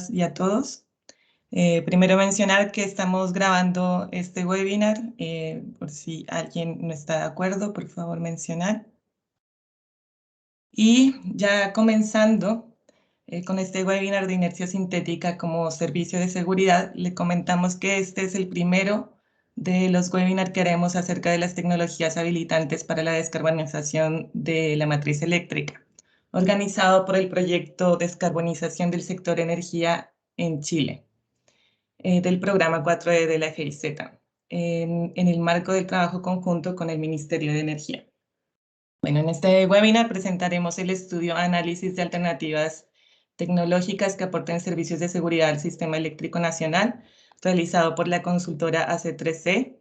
y a todos. Primero mencionar que estamos grabando este webinar, por si alguien no está de acuerdo, por favor mencionar. Y ya comenzando con este webinar de inercia sintética como servicio de seguridad, le comentamos que este es el primero de los webinars que haremos acerca de las tecnologías habilitantes para la descarbonización de la matriz eléctrica, organizado por el proyecto Descarbonización del Sector Energía en Chile, del programa 4E de la GIZ, en el marco del trabajo conjunto con el Ministerio de Energía. Bueno, en este webinar presentaremos el estudio Análisis de Alternativas Tecnológicas que aporten servicios de seguridad al Sistema Eléctrico Nacional, realizado por la consultora AC3C,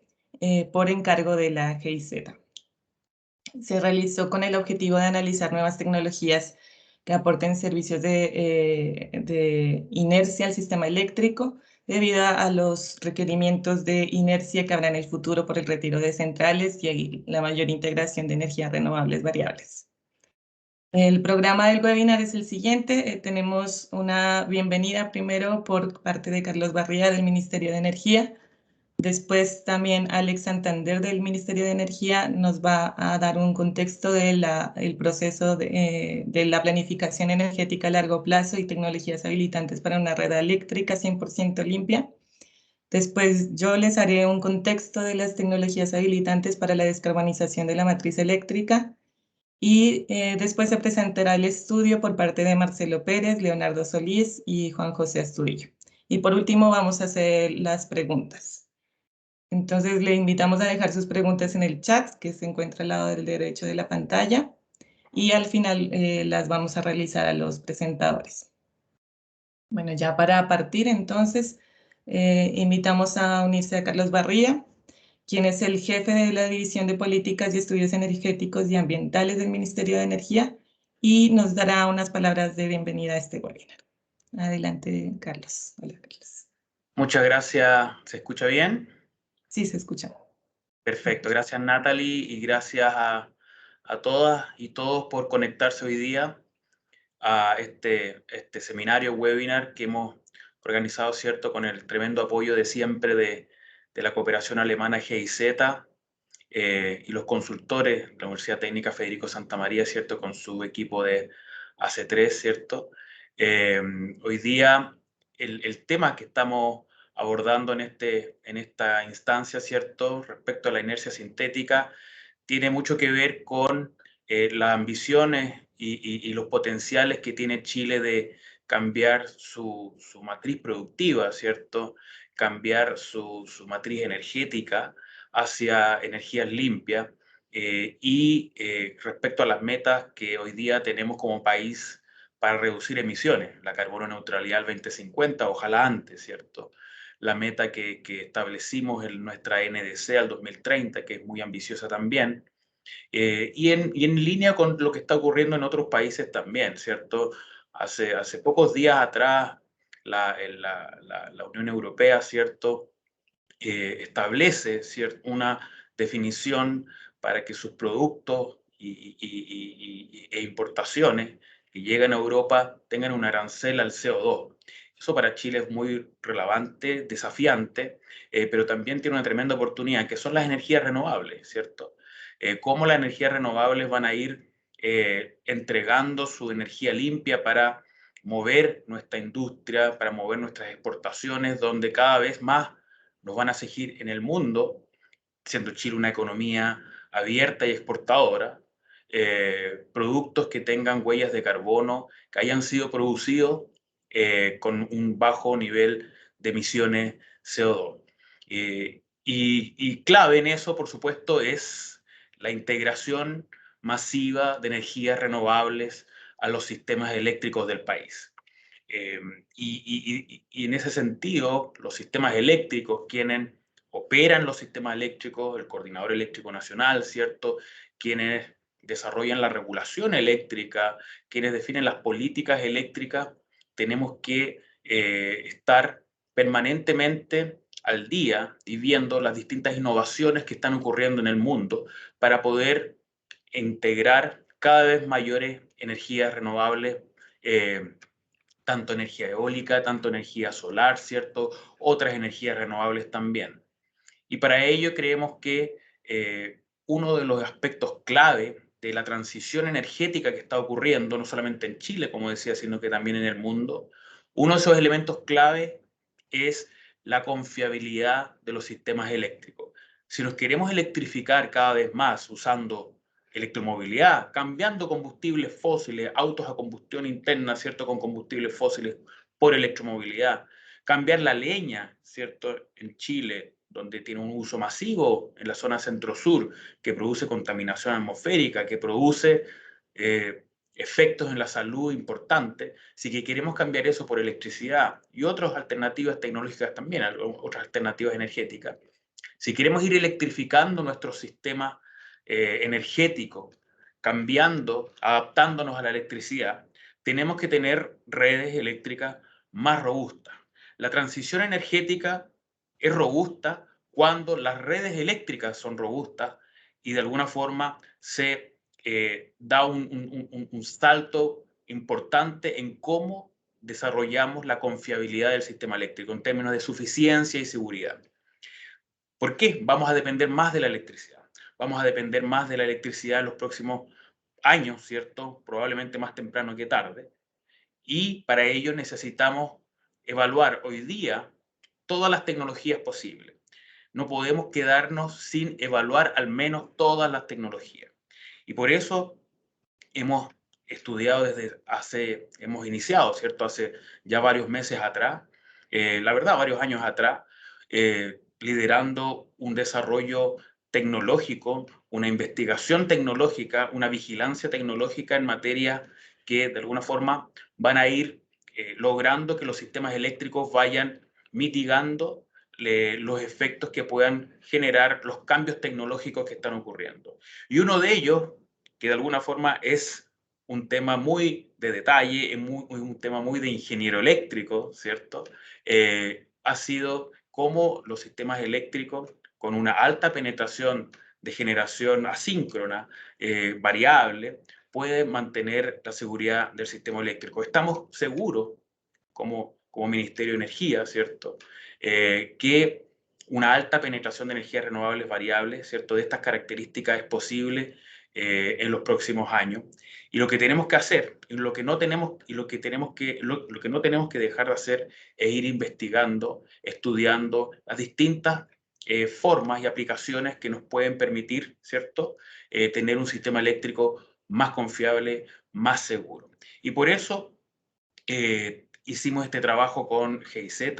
por encargo de la GIZ. Se realizó con el objetivo de analizar nuevas tecnologías que aporten servicios de inercia al sistema eléctrico, debido a los requerimientos de inercia que habrá en el futuro por el retiro de centrales y la mayor integración de energías renovables variables. El programa del webinar es el siguiente. Tenemos una bienvenida primero por parte de Carlos Barría del Ministerio de Energía. Después también Alex Santander del Ministerio de Energía nos va a dar un contexto del proceso de la planificación energética a largo plazo y tecnologías habilitantes para una red eléctrica 100% limpia. Después yo les haré un contexto de las tecnologías habilitantes para la descarbonización de la matriz eléctrica. Y después se presentará el estudio por parte de Marcelo Pérez, Leonardo Solís y Juan José Astudillo. Y por último vamos a hacer las preguntas. Entonces le invitamos a dejar sus preguntas en el chat que se encuentra al lado del derecho de la pantalla y al final las vamos a realizar a los presentadores. Bueno, ya para partir entonces invitamos a unirse a Carlos Barría, quien es el jefe de la División de Políticas y Estudios Energéticos y Ambientales del Ministerio de Energía y nos dará unas palabras de bienvenida a este webinar. Adelante, Carlos. Hola, Carlos. Muchas gracias. ¿Se escucha bien? Sí, se escucha. Perfecto. Gracias, Natalie, y gracias a todas y todos por conectarse hoy día a este seminario, webinar que hemos organizado, ¿cierto?, con el tremendo apoyo de siempre de la cooperación alemana GIZ y los consultores, la Universidad Técnica Federico Santa María, ¿cierto?, con su equipo de AC3, ¿cierto? Hoy día el tema que estamos abordando en esta instancia, ¿cierto?, respecto a la inercia sintética, tiene mucho que ver con las ambiciones y los potenciales que tiene Chile de cambiar su matriz productiva, ¿cierto?, cambiar su matriz energética hacia energías limpias respecto a las metas que hoy día tenemos como país para reducir emisiones, la carbono neutralidad al 2050, ojalá antes, ¿cierto? La meta que establecimos en nuestra NDC al 2030, que es muy ambiciosa también, y en línea con lo que está ocurriendo en otros países también, ¿cierto? Hace pocos días atrás la Unión Europea, ¿cierto?, establece, ¿cierto?, una definición para que sus productos e importaciones que llegan a Europa tengan un arancel al CO2. Eso para Chile es muy relevante, desafiante, pero también tiene una tremenda oportunidad, que son las energías renovables, ¿cierto? Cómo las energías renovables van a ir entregando su energía limpia para mover nuestra industria, para mover nuestras exportaciones, donde cada vez más nos van a seguir en el mundo, siendo Chile una economía abierta y exportadora, productos que tengan huellas de carbono, que hayan sido producidos con un bajo nivel de emisiones CO2. Y clave en eso, por supuesto, es la integración masiva de energías renovables a los sistemas eléctricos del país. Y en ese sentido, los sistemas eléctricos, quienes operan los sistemas eléctricos, el Coordinador Eléctrico Nacional, ¿cierto?, quienes desarrollan la regulación eléctrica, quienes definen las políticas eléctricas, tenemos que estar permanentemente al día y viendo las distintas innovaciones que están ocurriendo en el mundo para poder integrar cada vez mayores energías renovables, tanto energía eólica, tanto energía solar, ¿cierto? Otras energías renovables también. Y para ello creemos que uno de los aspectos clave de la transición energética que está ocurriendo, no solamente en Chile, como decía, sino que también en el mundo, uno de esos elementos clave es la confiabilidad de los sistemas eléctricos. Si nos queremos electrificar cada vez más usando electromovilidad, cambiando combustibles fósiles, autos a combustión interna, ¿cierto? Con combustibles fósiles por electromovilidad, cambiar la leña, ¿cierto? En Chile, donde tiene un uso masivo en la zona centro-sur, que produce contaminación atmosférica, que produce efectos en la salud importantes. Si que queremos cambiar eso por electricidad y otras alternativas tecnológicas también, otras alternativas energéticas, si queremos ir electrificando nuestro sistema energético, cambiando, adaptándonos a la electricidad, tenemos que tener redes eléctricas más robustas. La transición energética es robusta cuando las redes eléctricas son robustas y de alguna forma se da un salto importante en cómo desarrollamos la confiabilidad del sistema eléctrico en términos de suficiencia y seguridad. ¿Por qué? Vamos a depender más de la electricidad. Vamos a depender más de la electricidad en los próximos años, ¿cierto? Probablemente más temprano que tarde. Y para ello necesitamos evaluar hoy día todas las tecnologías posibles. No podemos quedarnos sin evaluar al menos todas las tecnologías. Y por eso hemos estudiado hemos iniciado, ¿cierto? Hace ya varios meses atrás, la verdad, varios años atrás, liderando un desarrollo tecnológico, una investigación tecnológica, una vigilancia tecnológica en materia que de alguna forma van a ir logrando que los sistemas eléctricos vayan mitigando los efectos que puedan generar los cambios tecnológicos que están ocurriendo. Y uno de ellos, que de alguna forma es un tema muy de detalle, es un tema muy de ingeniero eléctrico, ¿cierto? Ha sido cómo los sistemas eléctricos con una alta penetración de generación asíncrona, variable, pueden mantener la seguridad del sistema eléctrico. Estamos seguros, como Ministerio de Energía, ¿cierto? Que una alta penetración de energías renovables variables, ¿cierto? De estas características es posible en los próximos años. Y lo que tenemos que hacer, y lo que no tenemos, y lo que no tenemos que dejar de hacer es ir investigando, estudiando las distintas formas y aplicaciones que nos pueden permitir, ¿cierto? Tener un sistema eléctrico más confiable, más seguro. Y por eso hicimos este trabajo con GIZ,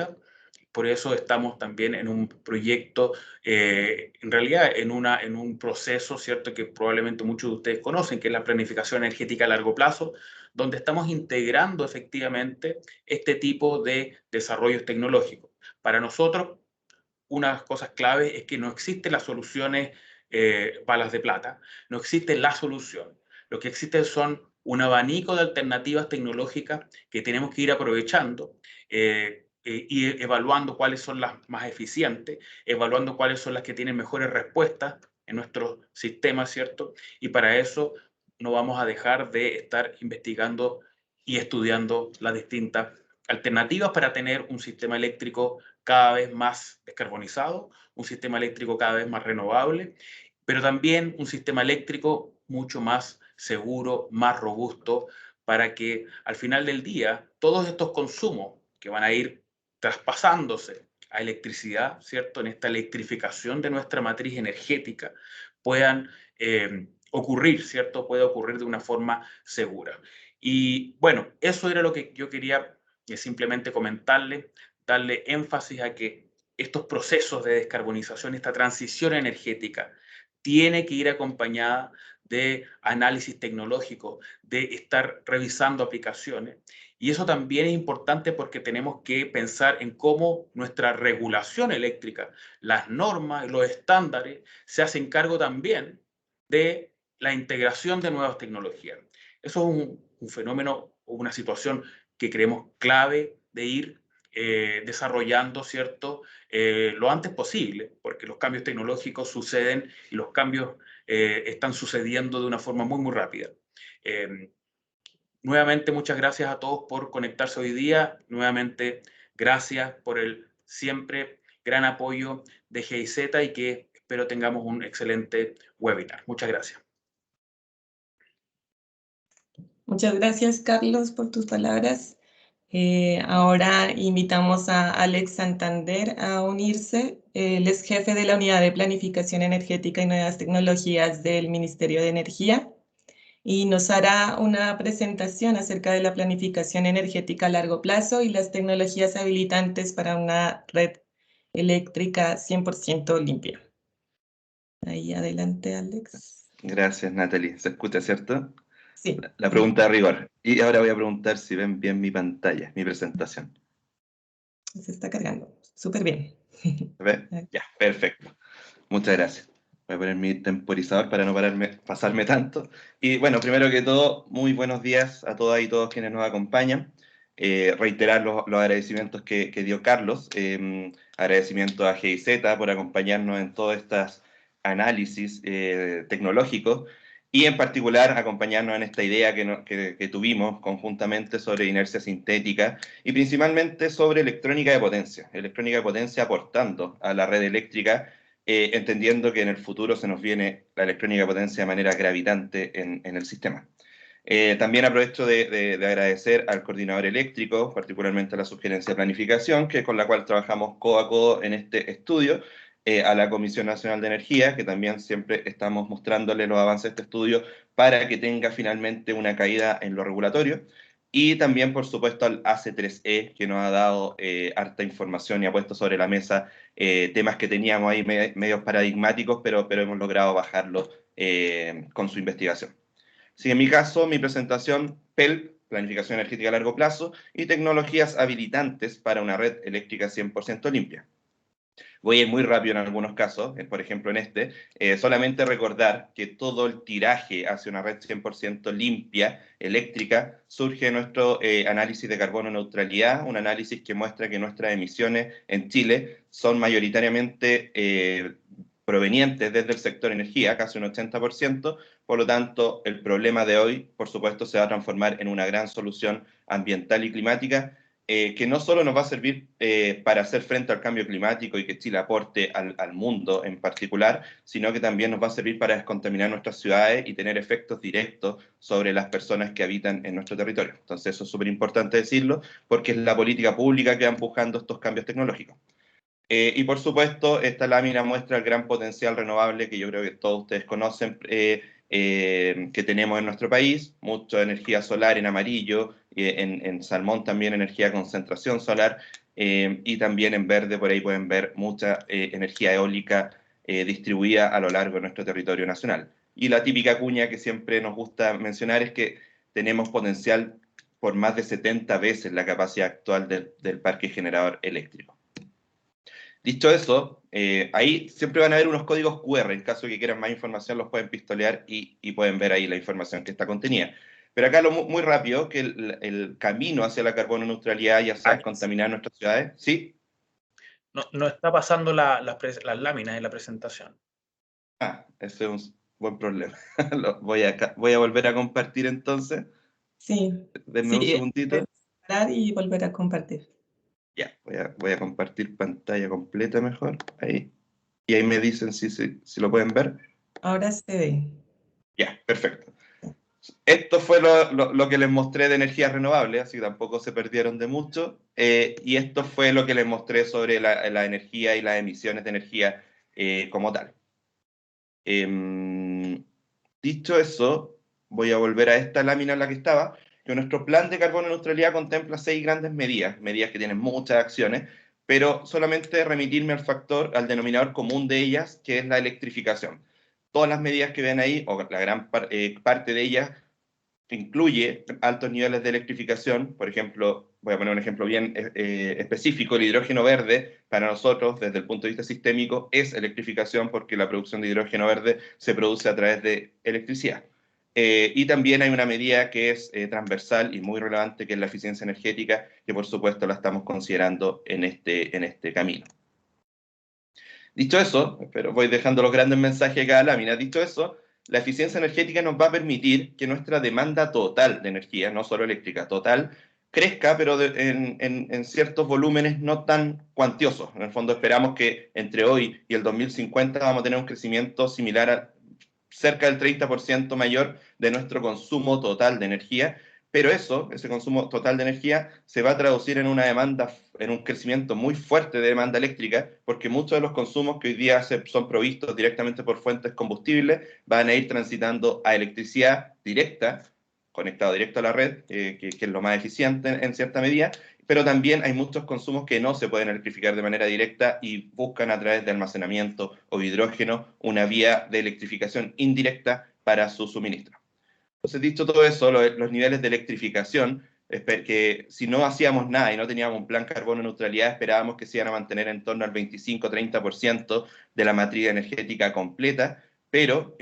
por eso estamos también en un proyecto, en realidad en un proceso, ¿cierto?, que probablemente muchos de ustedes conocen, que es la planificación energética a largo plazo, donde estamos integrando efectivamente este tipo de desarrollos tecnológicos. Para nosotros, una de las cosas claves es que no existen las soluciones balas de plata, no existe la solución. Lo que existe son un abanico de alternativas tecnológicas que tenemos que ir aprovechando y evaluando cuáles son las más eficientes, evaluando cuáles son las que tienen mejores respuestas en nuestro sistema, ¿cierto? Y para eso no vamos a dejar de estar investigando y estudiando las distintas alternativas para tener un sistema eléctrico cada vez más descarbonizado, un sistema eléctrico cada vez más renovable, pero también un sistema eléctrico mucho más seguro, más robusto, para que al final del día todos estos consumos que van a ir traspasándose a electricidad, ¿cierto? En esta electrificación de nuestra matriz energética, puedan ocurrir, ¿cierto? Puede ocurrir de una forma segura. Y bueno, eso era lo que yo quería simplemente comentarle, darle énfasis a que estos procesos de descarbonización, esta transición energética, tiene que ir acompañada de análisis tecnológico, de estar revisando aplicaciones. Y eso también es importante porque tenemos que pensar en cómo nuestra regulación eléctrica, las normas, los estándares, se hacen cargo también de la integración de nuevas tecnologías. Eso es un fenómeno o una situación que creemos clave de ir desarrollando, ¿cierto? Lo antes posible, porque los cambios tecnológicos suceden y los cambios están sucediendo de una forma muy, muy rápida. Nuevamente, muchas gracias a todos por conectarse hoy día. Nuevamente, gracias por el siempre gran apoyo de GIZ y que espero tengamos un excelente webinar. Muchas gracias. Muchas gracias, Carlos, por tus palabras. Ahora invitamos a Alex Santander a unirse. Él es jefe de la Unidad de Planificación Energética y Nuevas Tecnologías del Ministerio de Energía y nos hará una presentación acerca de la planificación energética a largo plazo y las tecnologías habilitantes para una red eléctrica 100% limpia. Ahí adelante, Alex. Gracias, Natalie. ¿Se escucha, cierto? Sí. La pregunta de rigor. Y ahora voy a preguntar si ven bien mi pantalla, mi presentación. Se está cargando. Súper bien. ¿Se ve? Ya, perfecto. Muchas gracias. Voy a poner mi temporizador para no pasarme tanto. Y bueno, primero que todo, muy buenos días a todas y todos quienes nos acompañan. Reiterar los agradecimientos que dio Carlos. Agradecimiento a GIZ por acompañarnos en todos estos análisis tecnológicos y en particular acompañarnos en esta idea que tuvimos conjuntamente sobre inercia sintética y principalmente sobre electrónica de potencia aportando a la red eléctrica, entendiendo que en el futuro se nos viene la electrónica de potencia de manera gravitante en el sistema. También aprovecho de agradecer al coordinador eléctrico, particularmente a la sugerencia de planificación, con la cual trabajamos codo a codo en este estudio, a la Comisión Nacional de Energía, que también siempre estamos mostrándole los avances de este estudio para que tenga finalmente una caída en lo regulatorio, y también, por supuesto, al AC3E, que nos ha dado harta información y ha puesto sobre la mesa temas que teníamos ahí medios paradigmáticos, pero hemos logrado bajarlos con su investigación. Sí, en mi caso, mi presentación, PELP, Planificación Energética a Largo Plazo, y tecnologías habilitantes para una red eléctrica 100% limpia. Voy a ir muy rápido en algunos casos, por ejemplo en este, solamente recordar que todo el tiraje hacia una red 100% limpia, eléctrica, surge de nuestro análisis de carbono neutralidad, un análisis que muestra que nuestras emisiones en Chile son mayoritariamente provenientes desde el sector energía, casi un 80%, por lo tanto, el problema de hoy, por supuesto, se va a transformar en una gran solución ambiental y climática, que no solo nos va a servir para hacer frente al cambio climático y que Chile aporte al mundo en particular, sino que también nos va a servir para descontaminar nuestras ciudades y tener efectos directos sobre las personas que habitan en nuestro territorio. Entonces eso es súper importante decirlo, porque es la política pública que va empujando estos cambios tecnológicos. Y por supuesto, esta lámina muestra el gran potencial renovable que yo creo que todos ustedes conocen, que tenemos en nuestro país, mucha energía solar en amarillo, en salmón también energía de concentración solar, y también en verde por ahí pueden ver mucha energía eólica distribuida a lo largo de nuestro territorio nacional. Y la típica cuña que siempre nos gusta mencionar es que tenemos potencial por más de 70 veces la capacidad actual del parque generador eléctrico. Dicho eso, ahí siempre van a haber unos códigos QR, en caso de que quieran más información los pueden pistolear y pueden ver ahí la información que está contenida. Pero acá muy rápido, que el camino hacia la carbono neutralidad y hacia contaminar nuestras ciudades, ¿sí? No está pasando las láminas en la presentación. Ese es un buen problema. Voy a volver a compartir entonces. Sí. Denme un segundito. Parar y volver a compartir. Ya, voy a compartir pantalla completa mejor. Ahí. Y ahí me dicen si lo pueden ver. Ahora se ve. Ya, perfecto. Esto fue lo que les mostré de energías renovables, así que tampoco se perdieron de mucho. Y esto fue lo que les mostré sobre la energía y las emisiones de energía como tal. Dicho eso, voy a volver a esta lámina en la que estaba, que nuestro plan de carbono neutralidad contempla 6 grandes medidas que tienen muchas acciones, pero solamente remitirme al denominador común de ellas, que es la electrificación. Todas las medidas que ven ahí, o la gran parte de ellas, incluye altos niveles de electrificación. Por ejemplo, voy a poner un ejemplo bien específico, el hidrógeno verde para nosotros desde el punto de vista sistémico es electrificación porque la producción de hidrógeno verde se produce a través de electricidad. Y también hay una medida que es transversal y muy relevante, que es la eficiencia energética, que por supuesto la estamos considerando en este camino. Dicho eso, pero voy dejando los grandes mensajes de cada lámina. Dicho eso, la eficiencia energética nos va a permitir que nuestra demanda total de energía, no solo eléctrica, total, crezca, pero en ciertos volúmenes no tan cuantiosos. En el fondo esperamos que entre hoy y el 2050 vamos a tener un crecimiento similar a cerca del 30% mayor de nuestro consumo total de energía, pero ese consumo total de energía se va a traducir en una demanda, en un crecimiento muy fuerte de demanda eléctrica, porque muchos de los consumos que hoy día son provistos directamente por fuentes combustibles van a ir transitando a electricidad directa, conectado directo a la red, que es lo más eficiente en cierta medida, pero también hay muchos consumos que no se pueden electrificar de manera directa y buscan a través de almacenamiento o hidrógeno una vía de electrificación indirecta para su suministro. Entonces, dicho todo eso, los niveles de electrificación, que si no hacíamos nada y no teníamos un plan carbono neutralidad, esperábamos que se iban a mantener en torno al 25-30% de la matriz energética completa, pero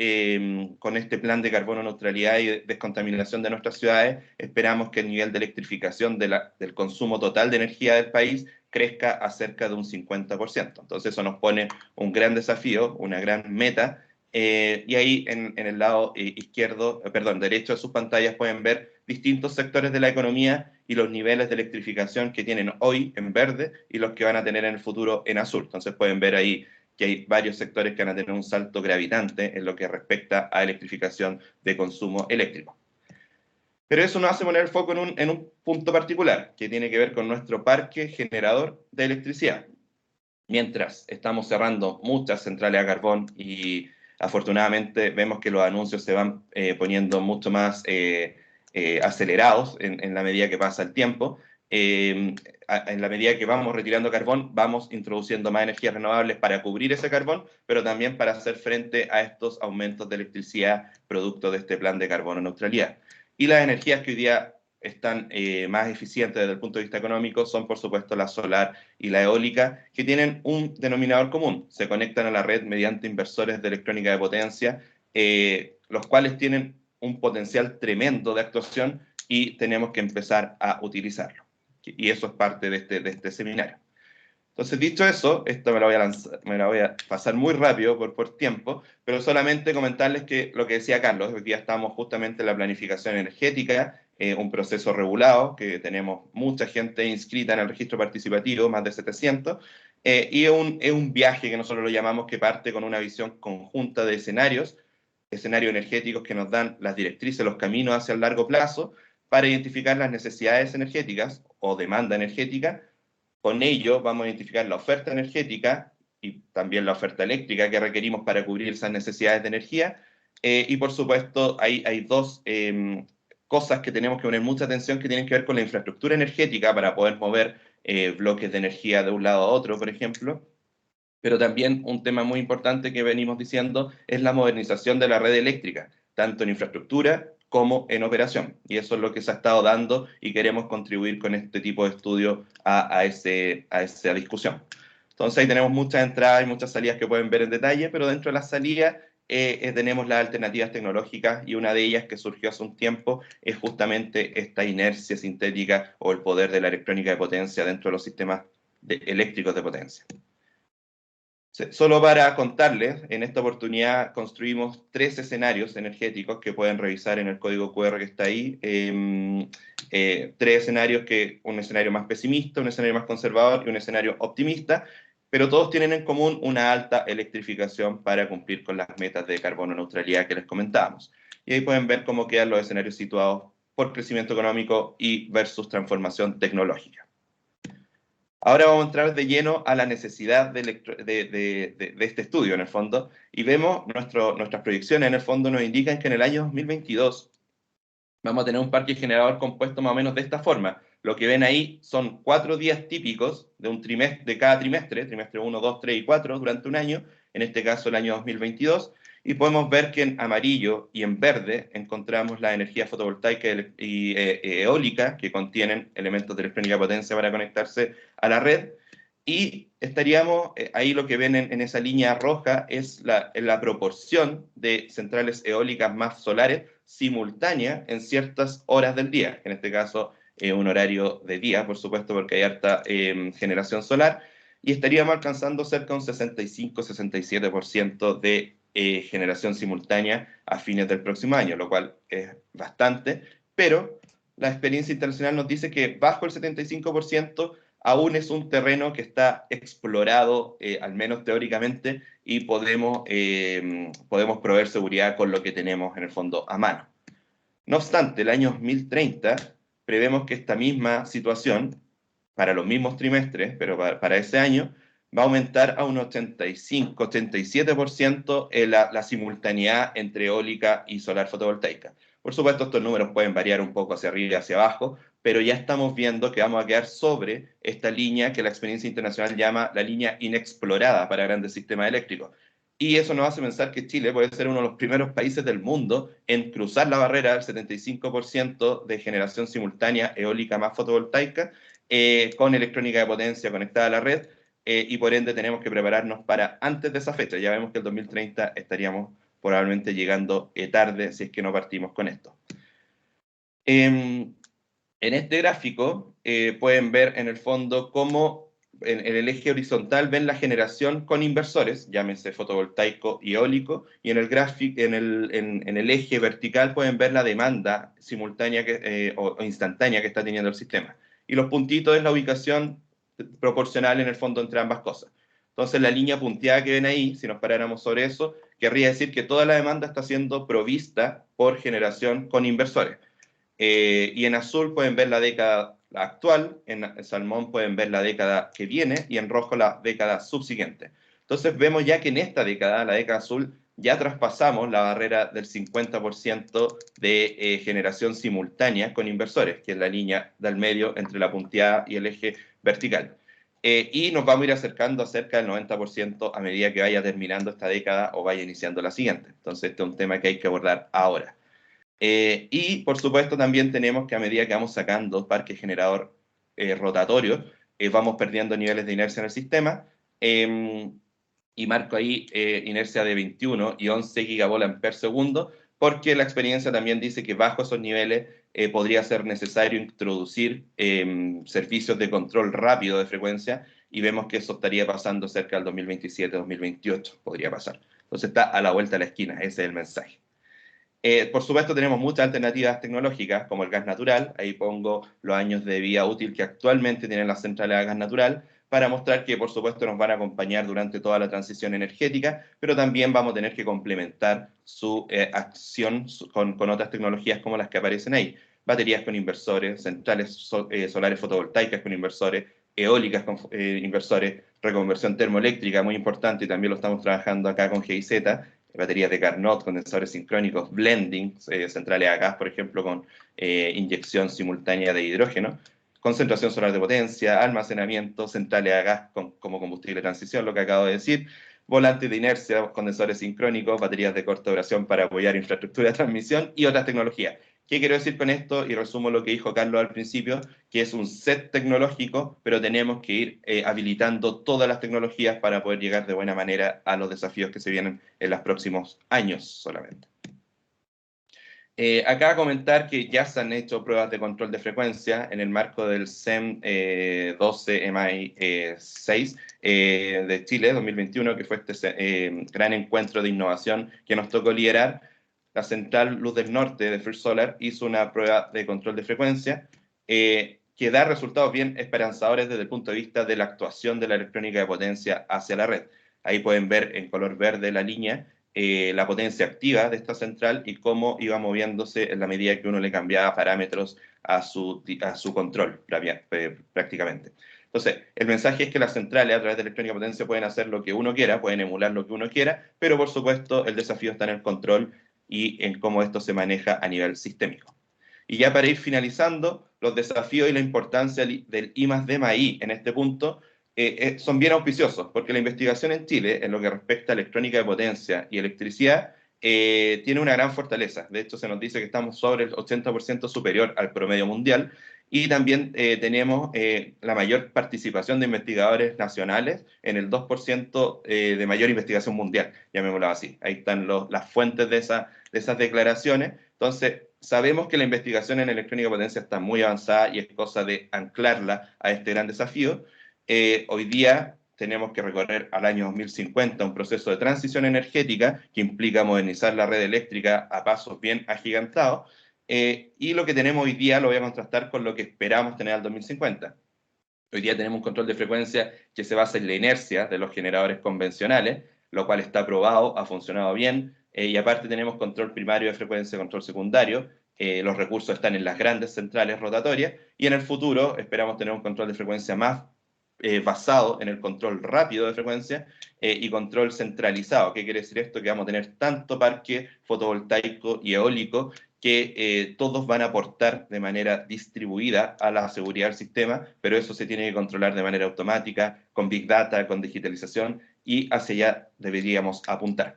con este plan de carbono neutralidad y descontaminación de nuestras ciudades, esperamos que el nivel de electrificación del consumo total de energía del país crezca a cerca de un 50%. Entonces eso nos pone un gran desafío, una gran meta, y ahí en el lado derecho de sus pantallas pueden ver distintos sectores de la economía y los niveles de electrificación que tienen hoy en verde y los que van a tener en el futuro en azul. Entonces pueden ver ahí que hay varios sectores que van a tener un salto gravitante en lo que respecta a electrificación de consumo eléctrico. Pero eso nos hace poner el foco en un punto particular, que tiene que ver con nuestro parque generador de electricidad. Mientras estamos cerrando muchas centrales a carbón y afortunadamente vemos que los anuncios se van poniendo mucho más acelerados en la medida que pasa el tiempo. En la medida que vamos retirando carbón, vamos introduciendo más energías renovables para cubrir ese carbón, pero también para hacer frente a estos aumentos de electricidad producto de este plan de carbono neutralidad. Y las energías que hoy día están más eficientes desde el punto de vista económico son, por supuesto, la solar y la eólica, que tienen un denominador común. Se conectan a la red mediante inversores de electrónica de potencia, los cuales tienen un potencial tremendo de actuación y tenemos que empezar a utilizarlo. Y eso es parte de este seminario. Entonces, dicho eso, esto me la voy a pasar muy rápido por tiempo, pero solamente comentarles que lo que decía Carlos, hoy día estamos justamente en la planificación energética, un proceso regulado, que tenemos mucha gente inscrita en el registro participativo, más de 700, y es un viaje que nosotros lo llamamos que parte con una visión conjunta de escenarios energéticos que nos dan las directrices, los caminos hacia el largo plazo, para identificar las necesidades energéticas o demanda energética. Con ello vamos a identificar la oferta energética y también la oferta eléctrica que requerimos para cubrir esas necesidades de energía. Y por supuesto hay dos cosas que tenemos que poner mucha atención que tienen que ver con la infraestructura energética para poder mover bloques de energía de un lado a otro, por ejemplo. Pero también un tema muy importante que venimos diciendo es la modernización de la red eléctrica, tanto en infraestructura como en operación. Y eso es lo que se ha estado dando y queremos contribuir con este tipo de estudio a esa discusión. Entonces ahí tenemos muchas entradas y muchas salidas que pueden ver en detalle, pero dentro de las salidas tenemos las alternativas tecnológicas y una de ellas que surgió hace un tiempo es justamente esta inercia sintética o el poder de la electrónica de potencia dentro de los sistemas eléctricos de potencia. Solo para contarles, en esta oportunidad construimos 3 escenarios energéticos que pueden revisar en el código QR que está ahí. 3 escenarios, un escenario más pesimista, un escenario más conservador y un escenario optimista, pero todos tienen en común una alta electrificación para cumplir con las metas de carbono neutralidad que les comentábamos. Y ahí pueden ver cómo quedan los escenarios situados por crecimiento económico y versus transformación tecnológica. Ahora vamos a entrar de lleno a la necesidad de este estudio, en el fondo, y vemos nuestras proyecciones, en el fondo, nos indican que en el año 2022 vamos a tener un parque generador compuesto más o menos de esta forma. Lo que ven ahí son 4 días típicos de cada trimestre 1, 2, 3 y 4, durante un año, en este caso el año 2022, y podemos ver que en amarillo y en verde encontramos la energía fotovoltaica y eólica, que contienen elementos de electrónica de potencia para conectarse a la red, y estaríamos, ahí lo que ven en esa línea roja es la proporción de centrales eólicas más solares simultánea en ciertas horas del día, en este caso un horario de día, por supuesto, porque hay harta generación solar, y estaríamos alcanzando cerca de un 65-67% de generación simultánea a fines del próximo año, lo cual es bastante, pero la experiencia internacional nos dice que bajo el 75% aún es un terreno que está explorado, al menos teóricamente, y podemos proveer seguridad con lo que tenemos en el fondo a mano. No obstante, el año 2030 prevemos que esta misma situación, para los mismos trimestres, pero para ese año, va a aumentar a un 85-87% la simultaneidad entre eólica y solar fotovoltaica. Por supuesto, estos números pueden variar un poco hacia arriba y hacia abajo, pero ya estamos viendo que vamos a quedar sobre esta línea que la experiencia internacional llama la línea inexplorada para grandes sistemas eléctricos. Y eso nos hace pensar que Chile puede ser uno de los primeros países del mundo en cruzar la barrera del 75% de generación simultánea eólica más fotovoltaica, con electrónica de potencia conectada a la red, y por ende tenemos que prepararnos para antes de esa fecha. Ya vemos que el 2030 estaríamos probablemente llegando tarde si es que no partimos con esto. En este gráfico pueden ver en el fondo cómo en el eje horizontal ven la generación con inversores, llámese fotovoltaico y eólico, y en el eje vertical pueden ver la demanda simultánea o instantánea que está teniendo el sistema. Y los puntitos es la ubicación proporcional en el fondo entre ambas cosas. Entonces la línea punteada que ven ahí, si nos paráramos sobre eso, querría decir que toda la demanda está siendo provista por generación con inversores. Y en azul pueden ver la década actual, en salmón pueden ver la década que viene y en rojo la década subsiguiente. Entonces vemos ya que en esta década, la década azul, ya traspasamos la barrera del 50% de generación simultánea con inversores, que es la línea del medio entre la punteada y el eje vertical. Y nos vamos a ir acercando a cerca del 90% a medida que vaya terminando esta década o vaya iniciando la siguiente. Entonces este es un tema que hay que abordar ahora. Y por supuesto también tenemos que a medida que vamos sacando parques generador rotatorios, vamos perdiendo niveles de inercia en el sistema, y marco ahí inercia de 21 y 11 gigavolts segundo, porque la experiencia también dice que bajo esos niveles podría ser necesario introducir servicios de control rápido de frecuencia, y vemos que eso estaría pasando cerca del 2027-2028, podría pasar. Entonces está a la vuelta de la esquina, ese es el mensaje. Por supuesto tenemos muchas alternativas tecnológicas como el gas natural. Ahí pongo los años de vida útil que actualmente tienen las centrales a gas natural para mostrar que por supuesto nos van a acompañar durante toda la transición energética, pero también vamos a tener que complementar su acción con otras tecnologías como las que aparecen ahí. Baterías con inversores, centrales solares fotovoltaicas con inversores, eólicas con inversores, reconversión termoeléctrica, muy importante, y también lo estamos trabajando acá con GIZ, baterías de Carnot, condensadores sincrónicos, blending, centrales a gas, por ejemplo, con inyección simultánea de hidrógeno, concentración solar de potencia, almacenamiento, centrales a gas como combustible de transición, lo que acabo de decir, volantes de inercia, condensadores sincrónicos, baterías de corta duración para apoyar infraestructura de transmisión y otras tecnologías. ¿Qué quiero decir con esto? Y resumo lo que dijo Carlos al principio, que es un set tecnológico, pero tenemos que ir habilitando todas las tecnologías para poder llegar de buena manera a los desafíos que se vienen en los próximos años solamente. Acá comentar que ya se han hecho pruebas de control de frecuencia en el marco del CEM 12 MI 6 de Chile 2021, que fue este gran encuentro de innovación que nos tocó liderar. La central Luz del Norte de First Solar hizo una prueba de control de frecuencia que da resultados bien esperanzadores desde el punto de vista de la actuación de la electrónica de potencia hacia la red. Ahí pueden ver en color verde la línea, la potencia activa de esta central y cómo iba moviéndose en la medida que uno le cambiaba parámetros a su control prácticamente. Entonces, el mensaje es que las centrales a través de electrónica de potencia pueden hacer lo que uno quiera, pueden emular lo que uno quiera, pero por supuesto el desafío está en el control y en cómo esto se maneja a nivel sistémico. Y ya para ir finalizando, los desafíos y la importancia del I+D+I en este punto son bien auspiciosos, porque la investigación en Chile, en lo que respecta a electrónica de potencia y electricidad, tiene una gran fortaleza. De hecho, se nos dice que estamos sobre el 80% superior al promedio mundial, y también tenemos la mayor participación de investigadores nacionales en el 2% de mayor investigación mundial, llamémoslo así. Ahí están las fuentes de esas declaraciones. Entonces, sabemos que la investigación en electrónica de potencia está muy avanzada y es cosa de anclarla a este gran desafío. Hoy día tenemos que recorrer al año 2050 un proceso de transición energética que implica modernizar la red eléctrica a pasos bien agigantados, y lo que tenemos hoy día lo voy a contrastar con lo que esperamos tener al 2050. Hoy día tenemos un control de frecuencia que se basa en la inercia de los generadores convencionales, lo cual está probado, ha funcionado bien, y aparte tenemos control primario de frecuencia, control secundario. Los recursos están en las grandes centrales rotatorias, y en el futuro esperamos tener un control de frecuencia más basado en el control rápido de frecuencia y control centralizado. ¿Qué quiere decir esto? Que vamos a tener tanto parque fotovoltaico y eólico que todos van a aportar de manera distribuida a la seguridad del sistema, pero eso se tiene que controlar de manera automática, con Big Data, con digitalización, y hacia allá deberíamos apuntar.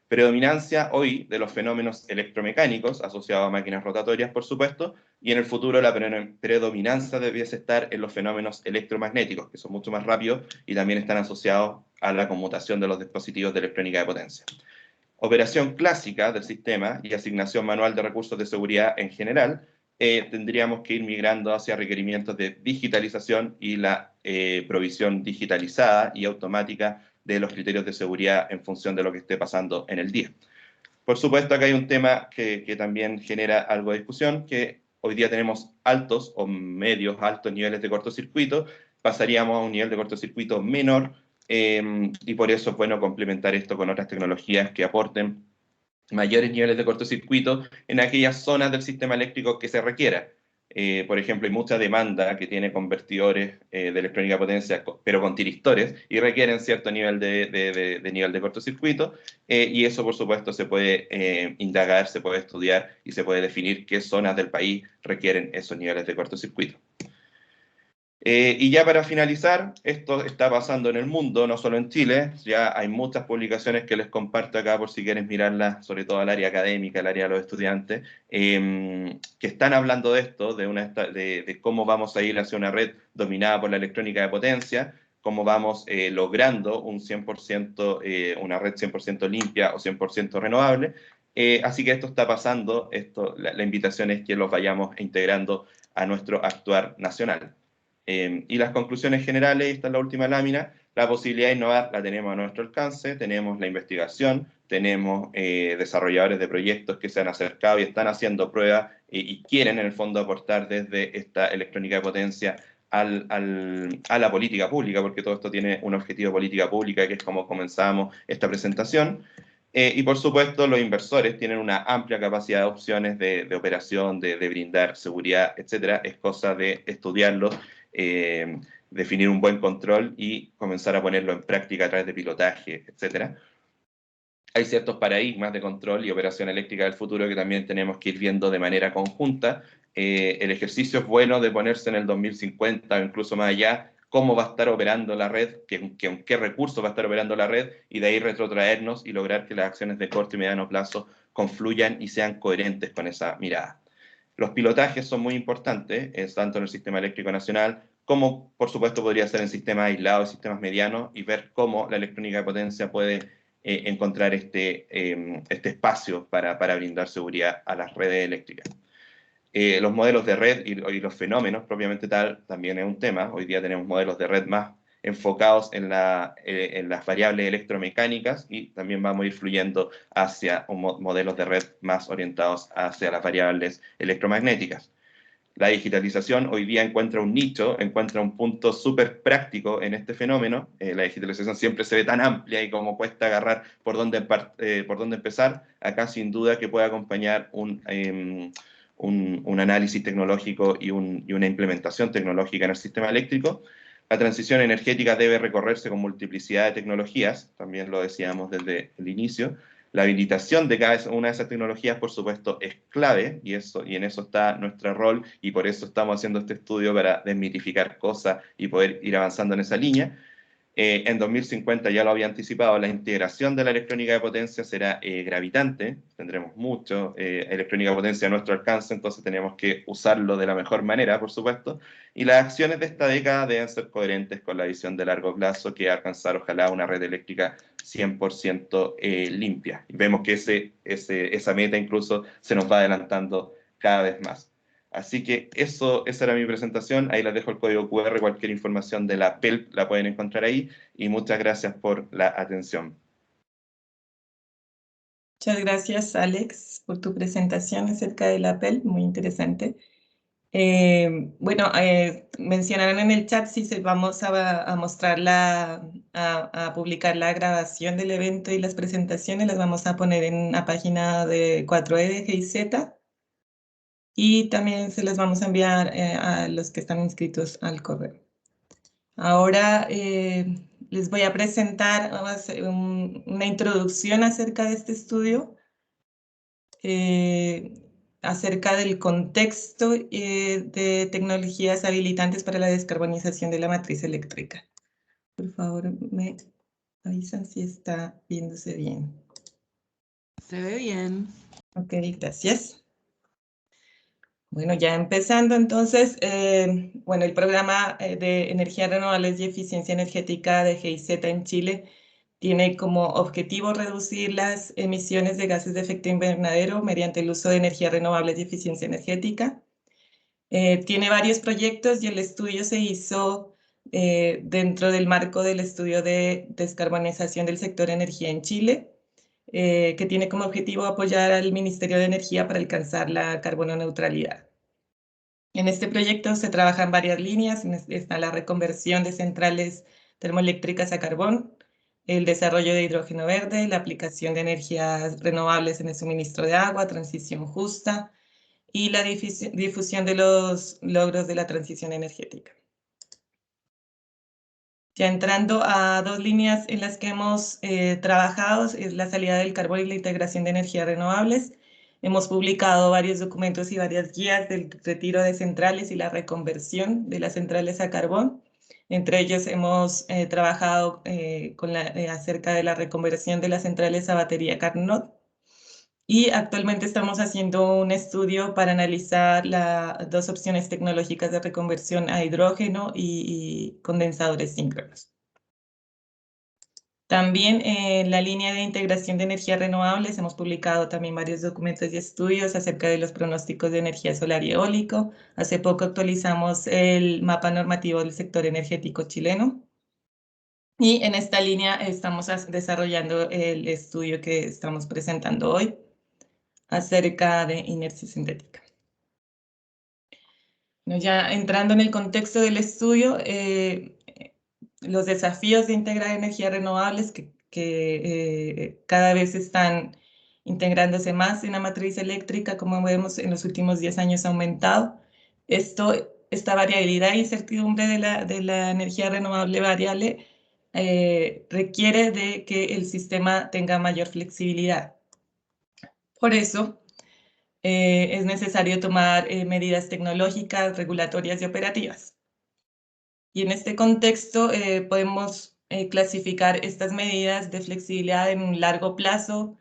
Predominancia hoy de los fenómenos electromecánicos asociados a máquinas rotatorias, por supuesto, y en el futuro la predominancia debiese estar en los fenómenos electromagnéticos, que son mucho más rápidos y también están asociados a la conmutación de los dispositivos de electrónica de potencia. Operación clásica del sistema y asignación manual de recursos de seguridad en general, tendríamos que ir migrando hacia requerimientos de digitalización y la provisión digitalizada y automática de los criterios de seguridad en función de lo que esté pasando en el día. Por supuesto, acá hay un tema que también genera algo de discusión, que hoy día tenemos altos o medios altos niveles de cortocircuito, pasaríamos a un nivel de cortocircuito menor, y por eso es bueno complementar esto con otras tecnologías que aporten mayores niveles de cortocircuito en aquellas zonas del sistema eléctrico que se requiera. Por ejemplo, hay mucha demanda que tiene convertidores de electrónica de potencia, pero con tiristores, y requieren cierto nivel de nivel de cortocircuito, y eso, por supuesto, se puede indagar, se puede estudiar y se puede definir qué zonas del país requieren esos niveles de cortocircuito. Y ya para finalizar, esto está pasando en el mundo, no solo en Chile. Ya hay muchas publicaciones que les comparto acá por si quieren mirarlas, sobre todo al área académica, al área de los estudiantes, que están hablando de esto, de cómo vamos a ir hacia una red dominada por la electrónica de potencia, cómo vamos logrando un 100%, una red 100% limpia o 100% renovable. Así que esto está pasando, la invitación es que los vayamos integrando a nuestro actuar nacional. Y las conclusiones generales, esta es la última lámina, la posibilidad de innovar la tenemos a nuestro alcance, tenemos la investigación, tenemos desarrolladores de proyectos que se han acercado y están haciendo pruebas y quieren en el fondo aportar desde esta electrónica de potencia a la política pública, porque todo esto tiene un objetivo de política pública, que es como comenzamos esta presentación. Y por supuesto, los inversores tienen una amplia capacidad de opciones de operación, de brindar seguridad, etcétera. Es cosa de estudiarlo, definir un buen control y comenzar a ponerlo en práctica a través de pilotaje, etcétera. Hay ciertos paradigmas de control y operación eléctrica del futuro que también tenemos que ir viendo de manera conjunta. El ejercicio es bueno de ponerse en el 2050 o incluso más allá, cómo va a estar operando la red, con qué recursos va a estar operando la red, y de ahí retrotraernos y lograr que las acciones de corto y mediano plazo confluyan y sean coherentes con esa mirada. Los pilotajes son muy importantes, tanto en el sistema eléctrico nacional como, por supuesto, podría ser en sistemas aislados y sistemas medianos, y ver cómo la electrónica de potencia puede encontrar este espacio para brindar seguridad a las redes eléctricas. Los modelos de red y los fenómenos propiamente tal también es un tema. Hoy día tenemos modelos de red más enfocados en las variables electromecánicas, y también vamos a ir fluyendo hacia modelos de red más orientados hacia las variables electromagnéticas. La digitalización hoy día encuentra un nicho, encuentra un punto súper práctico en este fenómeno. La digitalización siempre se ve tan amplia y como cuesta agarrar por dónde empezar. Acá sin duda que puede acompañar un análisis tecnológico y una implementación tecnológica en el sistema eléctrico. La transición energética debe recorrerse con multiplicidad de tecnologías, también lo decíamos desde el inicio. La habilitación de cada una de esas tecnologías, por supuesto, es clave, y en eso está nuestro rol, y por eso estamos haciendo este estudio para desmitificar cosas y poder ir avanzando en esa línea. En 2050, ya lo había anticipado, la integración de la electrónica de potencia será gravitante. Tendremos mucho electrónica de potencia a nuestro alcance, entonces tenemos que usarlo de la mejor manera, por supuesto. Y las acciones de esta década deben ser coherentes con la visión de largo plazo, que alcanzar ojalá una red eléctrica 100% limpia. Y vemos que esa meta incluso se nos va adelantando cada vez más. Así que esa era mi presentación. Ahí les dejo el código QR, cualquier información de la PELP la pueden encontrar ahí. Y muchas gracias por la atención. Muchas gracias, Alex, por tu presentación acerca de la PELP, muy interesante. Bueno, mencionaron en el chat si vamos a mostrar a publicar la grabación del evento y las presentaciones, las vamos a poner en la página de 4E de GIZ y también se las vamos a enviar a los que están inscritos al correo. Ahora les voy a presentar una introducción acerca de este estudio. Acerca del contexto de tecnologías habilitantes para la descarbonización de la matriz eléctrica. Por favor, me avisan si está viéndose bien. Se ve bien. Ok, gracias. Bueno, ya empezando entonces, bueno, el programa de energías renovables y eficiencia energética de GIZ en Chile tiene como objetivo reducir las emisiones de gases de efecto invernadero mediante el uso de energías renovables y eficiencia energética. Tiene varios proyectos y el estudio se hizo dentro del marco del estudio de descarbonización del sector energía en Chile, que tiene como objetivo apoyar al Ministerio de Energía para alcanzar la carbono neutralidad. En este proyecto se trabajan varias líneas, está la reconversión de centrales termoeléctricas a carbón, el desarrollo de hidrógeno verde, la aplicación de energías renovables en el suministro de agua, transición justa y la difusión de los logros de la transición energética. Ya entrando a dos líneas en las que hemos trabajado, es la salida del carbón y la integración de energías renovables. Hemos publicado varios documentos y varias guías del retiro de centrales y la reconversión de las centrales a carbón. Entre ellos hemos trabajado acerca de la reconversión de las centrales a batería Carnot. Y actualmente estamos haciendo un estudio para analizar las dos opciones tecnológicas de reconversión a hidrógeno y condensadores síncronos. También en la línea de integración de energías renovables hemos publicado también varios documentos y estudios acerca de los pronósticos de energía solar y eólico. Hace poco actualizamos el mapa normativo del sector energético chileno. Y en esta línea estamos desarrollando el estudio que estamos presentando hoy acerca de inercia sintética. Ya entrando en el contexto del estudio, los desafíos de integrar energías renovables que cada vez están integrándose más en la matriz eléctrica, como vemos en los últimos 10 años ha aumentado. Esta variabilidad e incertidumbre de la energía renovable variable requiere de que el sistema tenga mayor flexibilidad. Por eso, es necesario tomar medidas tecnológicas, regulatorias y operativas. Y en este contexto podemos clasificar estas medidas de flexibilidad en un largo plazo,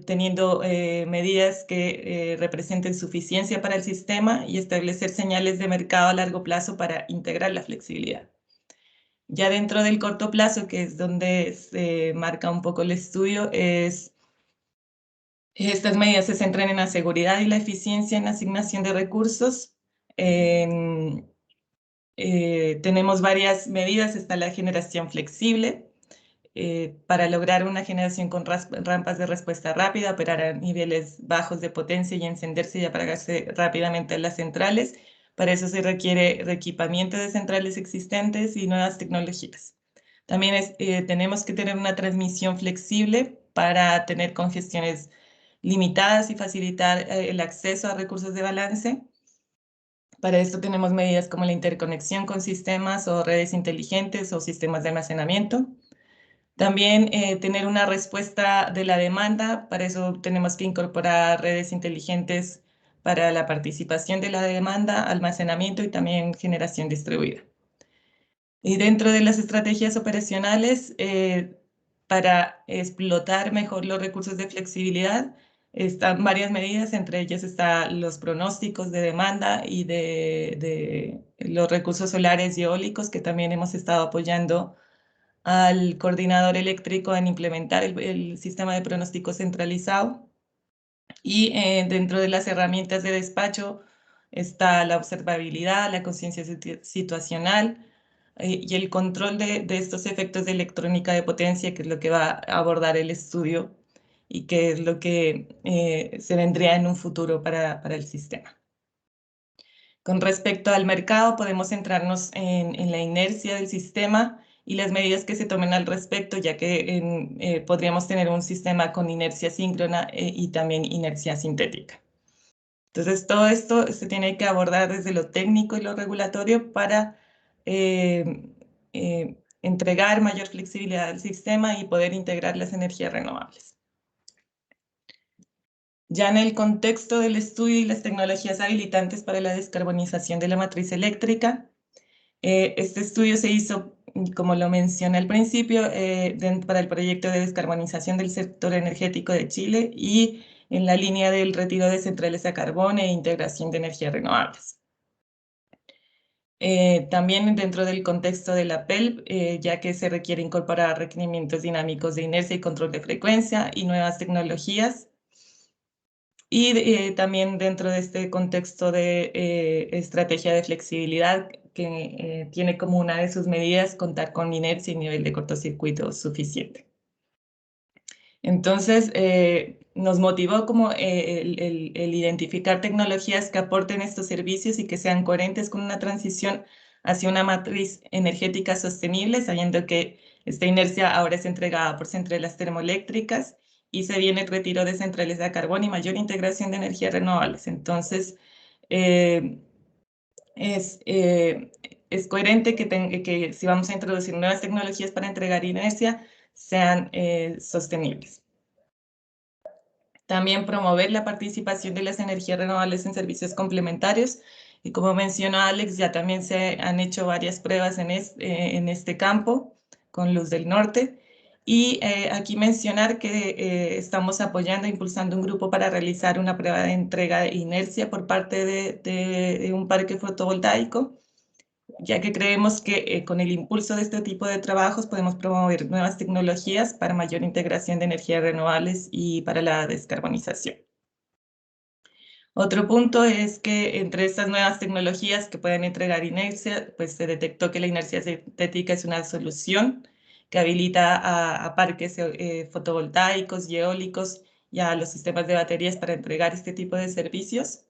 teniendo medidas que representen suficiencia para el sistema y establecer señales de mercado a largo plazo para integrar la flexibilidad. Ya dentro del corto plazo, que es donde se marca un poco el estudio, estas medidas se centran en la seguridad y la eficiencia en la asignación de recursos. Tenemos varias medidas. Está la generación flexible, para lograr una generación con rampas de respuesta rápida, operar a niveles bajos de potencia y encenderse y apagarse rápidamente las centrales. Para eso se requiere reequipamiento de centrales existentes y nuevas tecnologías. También tenemos que tener una transmisión flexible para tener congestiones limitadas y facilitar el acceso a recursos de balance. Para esto tenemos medidas como la interconexión con sistemas o redes inteligentes o sistemas de almacenamiento. También tener una respuesta de la demanda. Para eso tenemos que incorporar redes inteligentes para la participación de la demanda, almacenamiento y también generación distribuida. Y dentro de las estrategias operacionales, para explotar mejor los recursos de flexibilidad, están varias medidas, entre ellas están los pronósticos de demanda y de los recursos solares y eólicos, que también hemos estado apoyando al coordinador eléctrico en implementar el sistema de pronóstico centralizado. Y dentro de las herramientas de despacho, está la observabilidad, la conciencia situacional y el control de estos efectos de electrónica de potencia, que es lo que va a abordar el estudio y que es lo que se vendría en un futuro para el sistema. Con respecto al mercado, podemos centrarnos en la inercia del sistema y las medidas que se tomen al respecto, ya que podríamos tener un sistema con inercia síncrona y también inercia sintética. Entonces, todo esto se tiene que abordar desde lo técnico y lo regulatorio para entregar mayor flexibilidad al sistema y poder integrar las energías renovables. Ya en el contexto del estudio y las tecnologías habilitantes para la descarbonización de la matriz eléctrica, este estudio se hizo, como lo mencioné al principio, para el proyecto de descarbonización del sector energético de Chile y en la línea del retiro de centrales a carbón e integración de energías renovables. También dentro del contexto de la PELP, ya que se requiere incorporar requerimientos dinámicos de inercia y control de frecuencia y nuevas tecnologías. Y también dentro de este contexto de estrategia de flexibilidad, que tiene como una de sus medidas contar con inercia y nivel de cortocircuito suficiente. Entonces, nos motivó como el identificar tecnologías que aporten estos servicios y que sean coherentes con una transición hacia una matriz energética sostenible, sabiendo que esta inercia ahora es entregada por centrales termoeléctricas y se viene el retiro de centrales a carbón y mayor integración de energías renovables. Entonces, es coherente que si vamos a introducir nuevas tecnologías para entregar inercia, sean sostenibles. También promover la participación de las energías renovables en servicios complementarios. Y como mencionó Alex, ya también se han hecho varias pruebas en este campo con Luz del Norte. Y aquí mencionar que estamos apoyando e impulsando un grupo para realizar una prueba de entrega de inercia por parte de un parque fotovoltaico, ya que creemos que con el impulso de este tipo de trabajos podemos promover nuevas tecnologías para mayor integración de energías renovables y para la descarbonización. Otro punto es que entre estas nuevas tecnologías que pueden entregar inercia, pues se detectó que la inercia sintética es una solución que habilita a parques fotovoltaicos y eólicos y a los sistemas de baterías para entregar este tipo de servicios.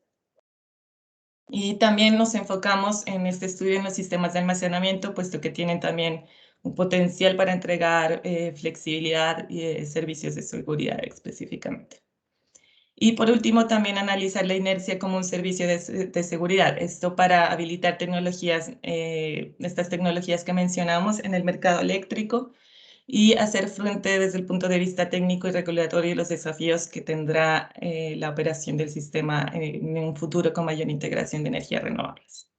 Y también nos enfocamos en este estudio en los sistemas de almacenamiento, puesto que tienen también un potencial para entregar flexibilidad y servicios de seguridad específicamente. Y por último, también analizar la inercia como un servicio de seguridad. Esto para habilitar tecnologías, estas tecnologías que mencionamos en el mercado eléctrico y hacer frente desde el punto de vista técnico y regulatorio los desafíos que tendrá la operación del sistema en un futuro con mayor integración de energías renovables.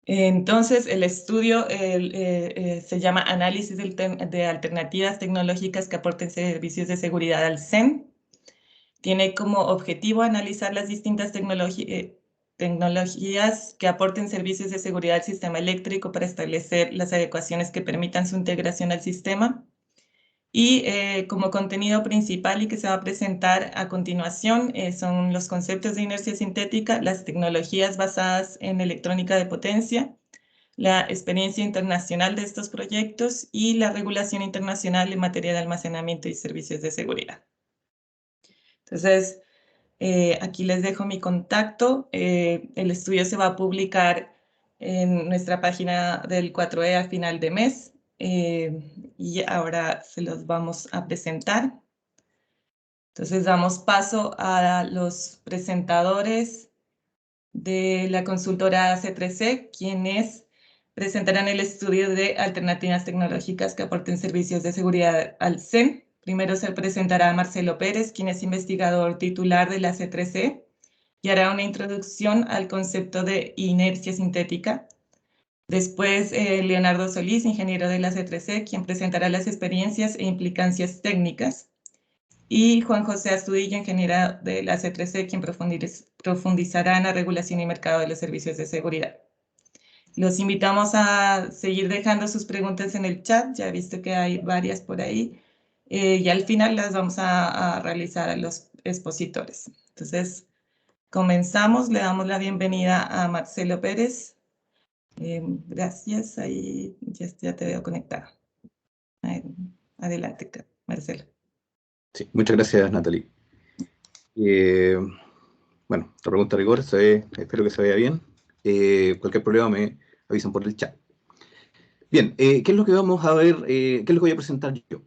Entonces, el estudio se llama Análisis de alternativas tecnológicas que aporten servicios de seguridad al CEN. Tiene como objetivo analizar las distintas tecnologías que aporten servicios de seguridad al sistema eléctrico para establecer las adecuaciones que permitan su integración al sistema. Y como contenido principal y que se va a presentar a continuación son los conceptos de inercia sintética, las tecnologías basadas en electrónica de potencia, la experiencia internacional de estos proyectos y la regulación internacional en materia de almacenamiento y servicios de seguridad. Entonces, aquí les dejo mi contacto. El estudio se va a publicar en nuestra página del 4E a final de mes. Y ahora se los vamos a presentar. Entonces damos paso a los presentadores de la consultora C3C, quienes presentarán el estudio de alternativas tecnológicas que aporten servicios de seguridad al CEN. Primero se presentará Marcelo Pérez, quien es investigador titular de la C3C, y hará una introducción al concepto de inercia sintética. Después, Leonardo Solís, ingeniero de la C3C, quien presentará las experiencias e implicancias técnicas. Y Juan José Astudillo, ingeniero de la C3C, quien profundizará en la regulación y mercado de los servicios de seguridad. Los invitamos a seguir dejando sus preguntas en el chat, ya he visto que hay varias por ahí, y al final las vamos a realizar a los expositores. Entonces, comenzamos. Le damos la bienvenida a Marcelo Pérez. Gracias, ahí ya te veo conectada. Adelante, Marcelo. Sí, muchas gracias, Natalie. Bueno, la pregunta de rigor, espero que se vea bien. Cualquier problema me avisan por el chat. Bien, ¿qué es lo que vamos a ver? ¿Qué es lo que voy a presentar yo?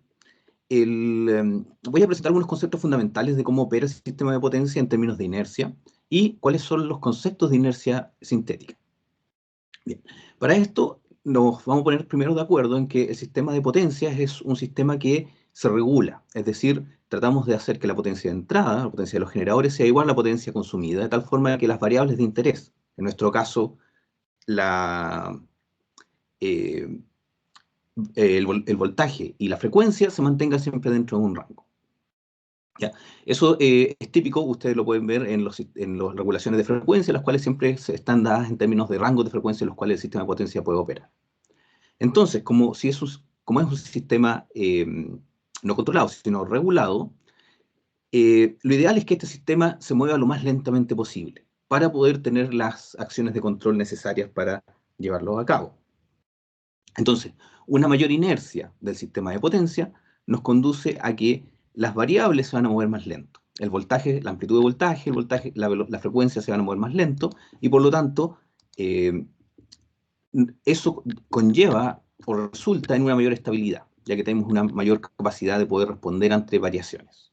Voy a presentar algunos conceptos fundamentales de cómo opera el sistema de potencia en términos de inercia y cuáles son los conceptos de inercia sintética. Bien, para esto nos vamos a poner primero de acuerdo en que el sistema de potencias es un sistema que se regula, es decir, tratamos de hacer que la potencia de entrada, la potencia de los generadores, sea igual a la potencia consumida, de tal forma que las variables de interés, en nuestro caso, eh, el voltaje y la frecuencia, se mantengan siempre dentro de un rango. ¿Ya? Eso es típico, ustedes lo pueden ver en las regulaciones de frecuencia, las cuales siempre están dadas en términos de rangos de frecuencia en los cuales el sistema de potencia puede operar. Entonces, como es un sistema no controlado, sino regulado, lo ideal es que este sistema se mueva lo más lentamente posible para poder tener las acciones de control necesarias para llevarlo a cabo. Entonces, una mayor inercia del sistema de potencia nos conduce a que las variables se van a mover más lento. El voltaje, la amplitud de voltaje, la frecuencia se van a mover más lento y por lo tanto eso conlleva o resulta en una mayor estabilidad, ya que tenemos una mayor capacidad de poder responder ante variaciones.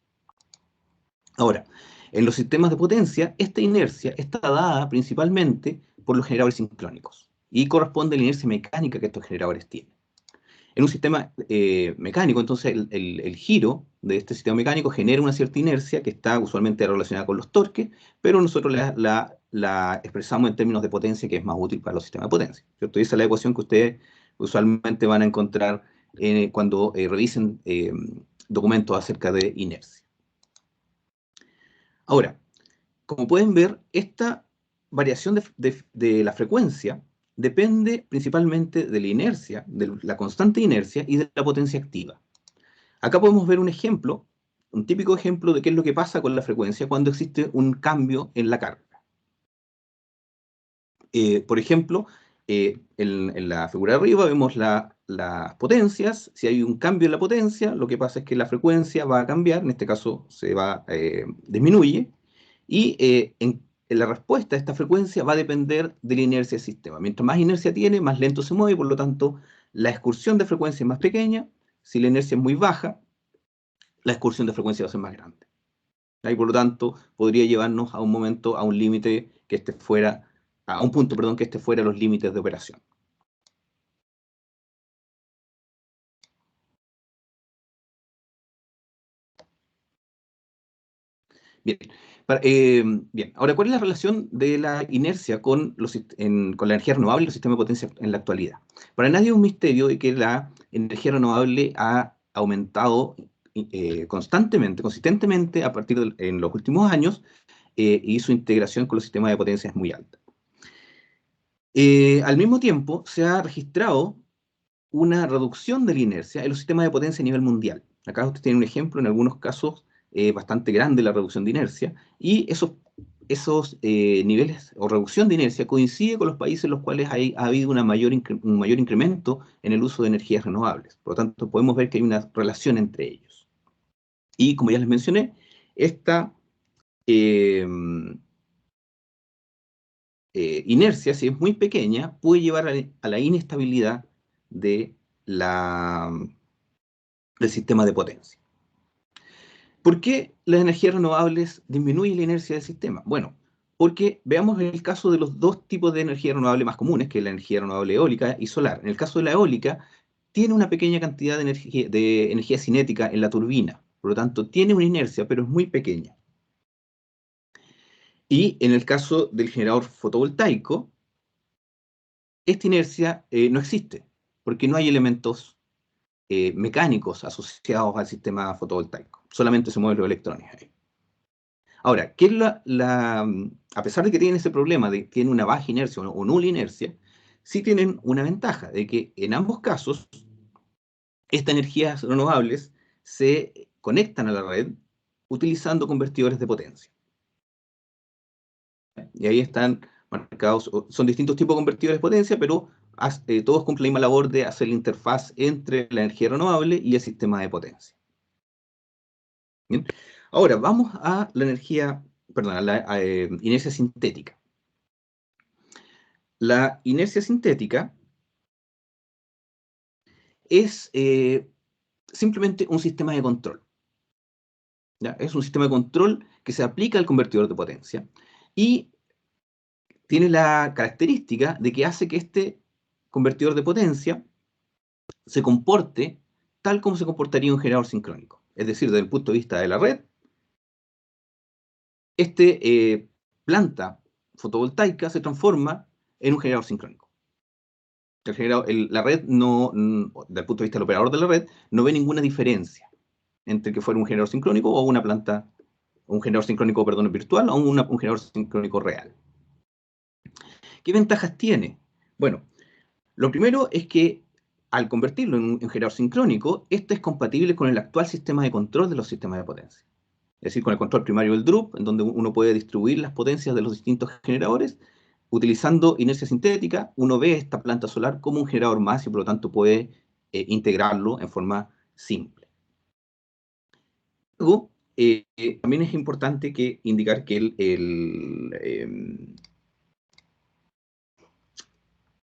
Ahora, en los sistemas de potencia, esta inercia está dada principalmente por los generadores sincrónicos y corresponde a la inercia mecánica que estos generadores tienen. En un sistema mecánico, entonces, el giro de este sistema mecánico genera una cierta inercia que está usualmente relacionada con los torques, pero nosotros la expresamos en términos de potencia, que es más útil para los sistemas de potencia, ¿cierto? Y esa es la ecuación que ustedes usualmente van a encontrar cuando revisen documentos acerca de inercia. Ahora, como pueden ver, esta variación de la frecuencia depende principalmente de la inercia, de la constante inercia y de la potencia activa. Acá podemos ver un ejemplo, un típico ejemplo de qué es lo que pasa con la frecuencia cuando existe un cambio en la carga. Por ejemplo, en la figura de arriba vemos las potencias. Si hay un cambio en la potencia, lo que pasa es que la frecuencia va a cambiar, en este caso disminuye, y en la respuesta a esta frecuencia va a depender de la inercia del sistema. Mientras más inercia tiene, más lento se mueve, y por lo tanto la excursión de frecuencia es más pequeña. Si la inercia es muy baja, la excursión de frecuencia va a ser más grande. Y por lo tanto podría llevarnos a un momento, a un límite que esté fuera, a un punto, perdón, que esté fuera de los límites de operación. Bien, bien. Ahora, ¿cuál es la relación de la inercia con la energía renovable y los sistemas de potencia en la actualidad? Para nadie es un misterio de que la energía renovable ha aumentado consistentemente en los últimos años, y su integración con los sistemas de potencia es muy alta. Al mismo tiempo, se ha registrado una reducción de la inercia en los sistemas de potencia a nivel mundial. Acá usted tiene un ejemplo, en algunos casos bastante grande la reducción de inercia, y esos niveles o reducción de inercia coincide con los países en los cuales ha habido un mayor incremento en el uso de energías renovables. Por lo tanto, podemos ver que hay una relación entre ellos. Y como ya les mencioné, esta inercia, si es muy pequeña, puede llevar a la inestabilidad del sistema de potencia. ¿Por qué las energías renovables disminuyen la inercia del sistema? Bueno, porque veamos el caso de los dos tipos de energía renovable más comunes, que es la energía renovable eólica y solar. En el caso de la eólica, tiene una pequeña cantidad de energía cinética en la turbina, por lo tanto, tiene una inercia, pero es muy pequeña. Y en el caso del generador fotovoltaico, esta inercia no existe, porque no hay elementos mecánicos asociados al sistema fotovoltaico. Solamente se mueven los electrones ahí. Ahora, ¿qué es a pesar de que tienen ese problema de que tienen una baja inercia o nula inercia, sí tienen una ventaja de que en ambos casos estas energías renovables se conectan a la red utilizando convertidores de potencia. Y ahí están marcados, son distintos tipos de convertidores de potencia, pero todos cumplen la misma labor de hacer la interfaz entre la energía renovable y el sistema de potencia. ¿Bien? Ahora, vamos a la energía, perdón, a la inercia sintética. La inercia sintética es simplemente un sistema de control. ¿Ya? Es un sistema de control que se aplica al convertidor de potencia y tiene la característica de que hace que este convertidor de potencia se comporte tal como se comportaría un generador sincrónico. Es decir, desde el punto de vista de la red, planta fotovoltaica se transforma en un generador sincrónico. La red, desde el punto de vista del operador de la red, no ve ninguna diferencia entre que fuera un generador sincrónico o una planta, un generador sincrónico, perdón, virtual o un generador sincrónico real. ¿Qué ventajas tiene? Bueno, lo primero es que al convertirlo en un generador sincrónico, este es compatible con el actual sistema de control de los sistemas de potencia. Es decir, con el control primario del DRUP, en donde uno puede distribuir las potencias de los distintos generadores. Utilizando inercia sintética, uno ve esta planta solar como un generador más y por lo tanto puede integrarlo en forma simple. Luego, también es importante indicar que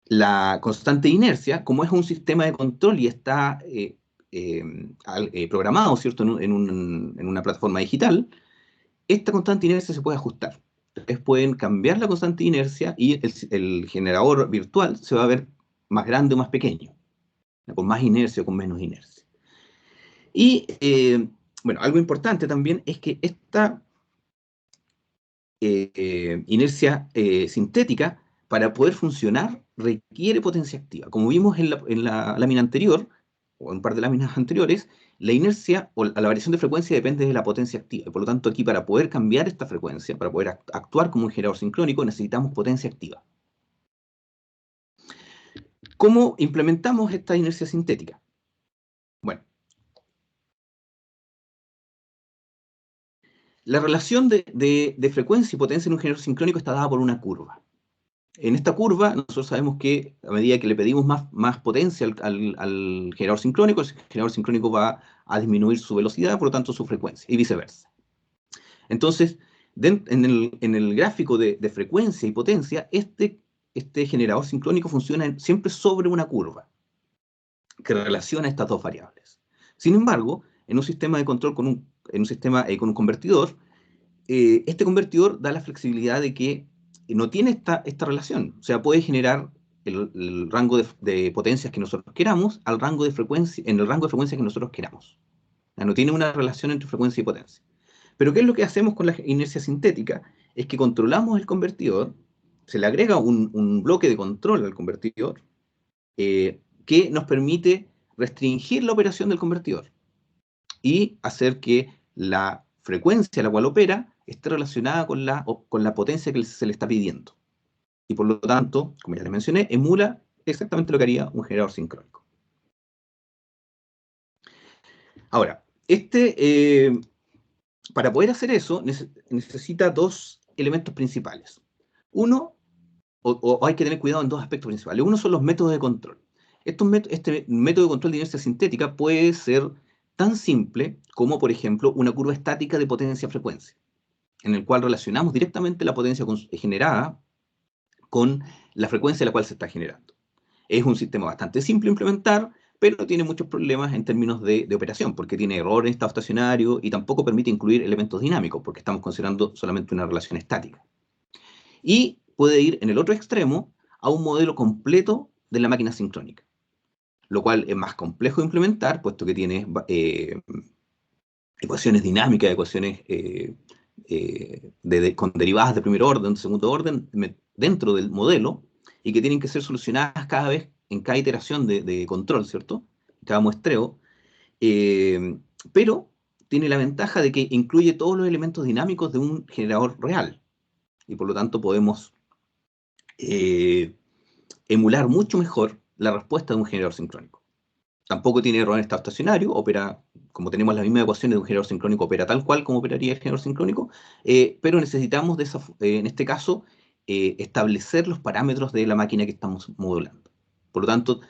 la constante de inercia, como es un sistema de control y está programado, ¿cierto?, en una plataforma digital, esta constante de inercia se puede ajustar. Ustedes pueden cambiar la constante de inercia y el generador virtual se va a ver más grande o más pequeño, con más inercia o con menos inercia. Y, bueno, algo importante también es que esta inercia sintética, para poder funcionar, requiere potencia activa. Como vimos en la lámina anterior, o en un par de láminas anteriores, la inercia o la variación de frecuencia depende de la potencia activa. Y por lo tanto, aquí para poder cambiar esta frecuencia, para poder actuar como un generador sincrónico, necesitamos potencia activa. ¿Cómo implementamos esta inercia sintética? Bueno, la relación de frecuencia y potencia en un generador sincrónico está dada por una curva. En esta curva, nosotros sabemos que a medida que le pedimos más potencia al generador sincrónico, el generador sincrónico va a disminuir su velocidad, por lo tanto su frecuencia, y viceversa. Entonces, en el gráfico de frecuencia y potencia, este generador sincrónico funciona siempre sobre una curva que relaciona estas dos variables. Sin embargo, en un sistema de control con un convertidor, este convertidor da la flexibilidad de que no tiene esta relación. O sea, puede generar el rango de potencias que nosotros queramos en el rango de frecuencia que nosotros queramos. O sea, no tiene una relación entre frecuencia y potencia. Pero ¿qué es lo que hacemos con la inercia sintética? Es que controlamos el convertidor, se le agrega un bloque de control al convertidor que nos permite restringir la operación del convertidor y hacer que la frecuencia a la cual opera esté relacionada con la potencia que se le está pidiendo. Y por lo tanto, como ya les mencioné, emula exactamente lo que haría un generador sincrónico. Ahora, para poder hacer eso, necesita dos elementos principales. Uno, o hay que tener cuidado en dos aspectos principales. Uno son los métodos de control. Este método de control de inercia sintética puede ser tan simple como, por ejemplo, una curva estática de potencia-frecuencia, en el cual relacionamos directamente la potencia generada con la frecuencia a la cual se está generando. Es un sistema bastante simple de implementar, pero tiene muchos problemas en términos de operación, porque tiene errores en estado estacionario y tampoco permite incluir elementos dinámicos, porque estamos considerando solamente una relación estática. Y puede ir en el otro extremo a un modelo completo de la máquina sincrónica, lo cual es más complejo de implementar, puesto que tiene ecuaciones dinámicas, ecuaciones con derivadas de primer orden, de segundo orden, dentro del modelo, y que tienen que ser solucionadas cada vez, en cada iteración de control, ¿cierto? Cada muestreo, pero tiene la ventaja de que incluye todos los elementos dinámicos de un generador real, y por lo tanto podemos emular mucho mejor la respuesta de un generador sincrónico. tampoco tiene error en estado estacionario, opera, como tenemos las mismas ecuaciones de un generador sincrónico, opera tal cual como operaría el generador sincrónico, pero necesitamos, en este caso, establecer los parámetros de la máquina que estamos modulando. Por lo tanto,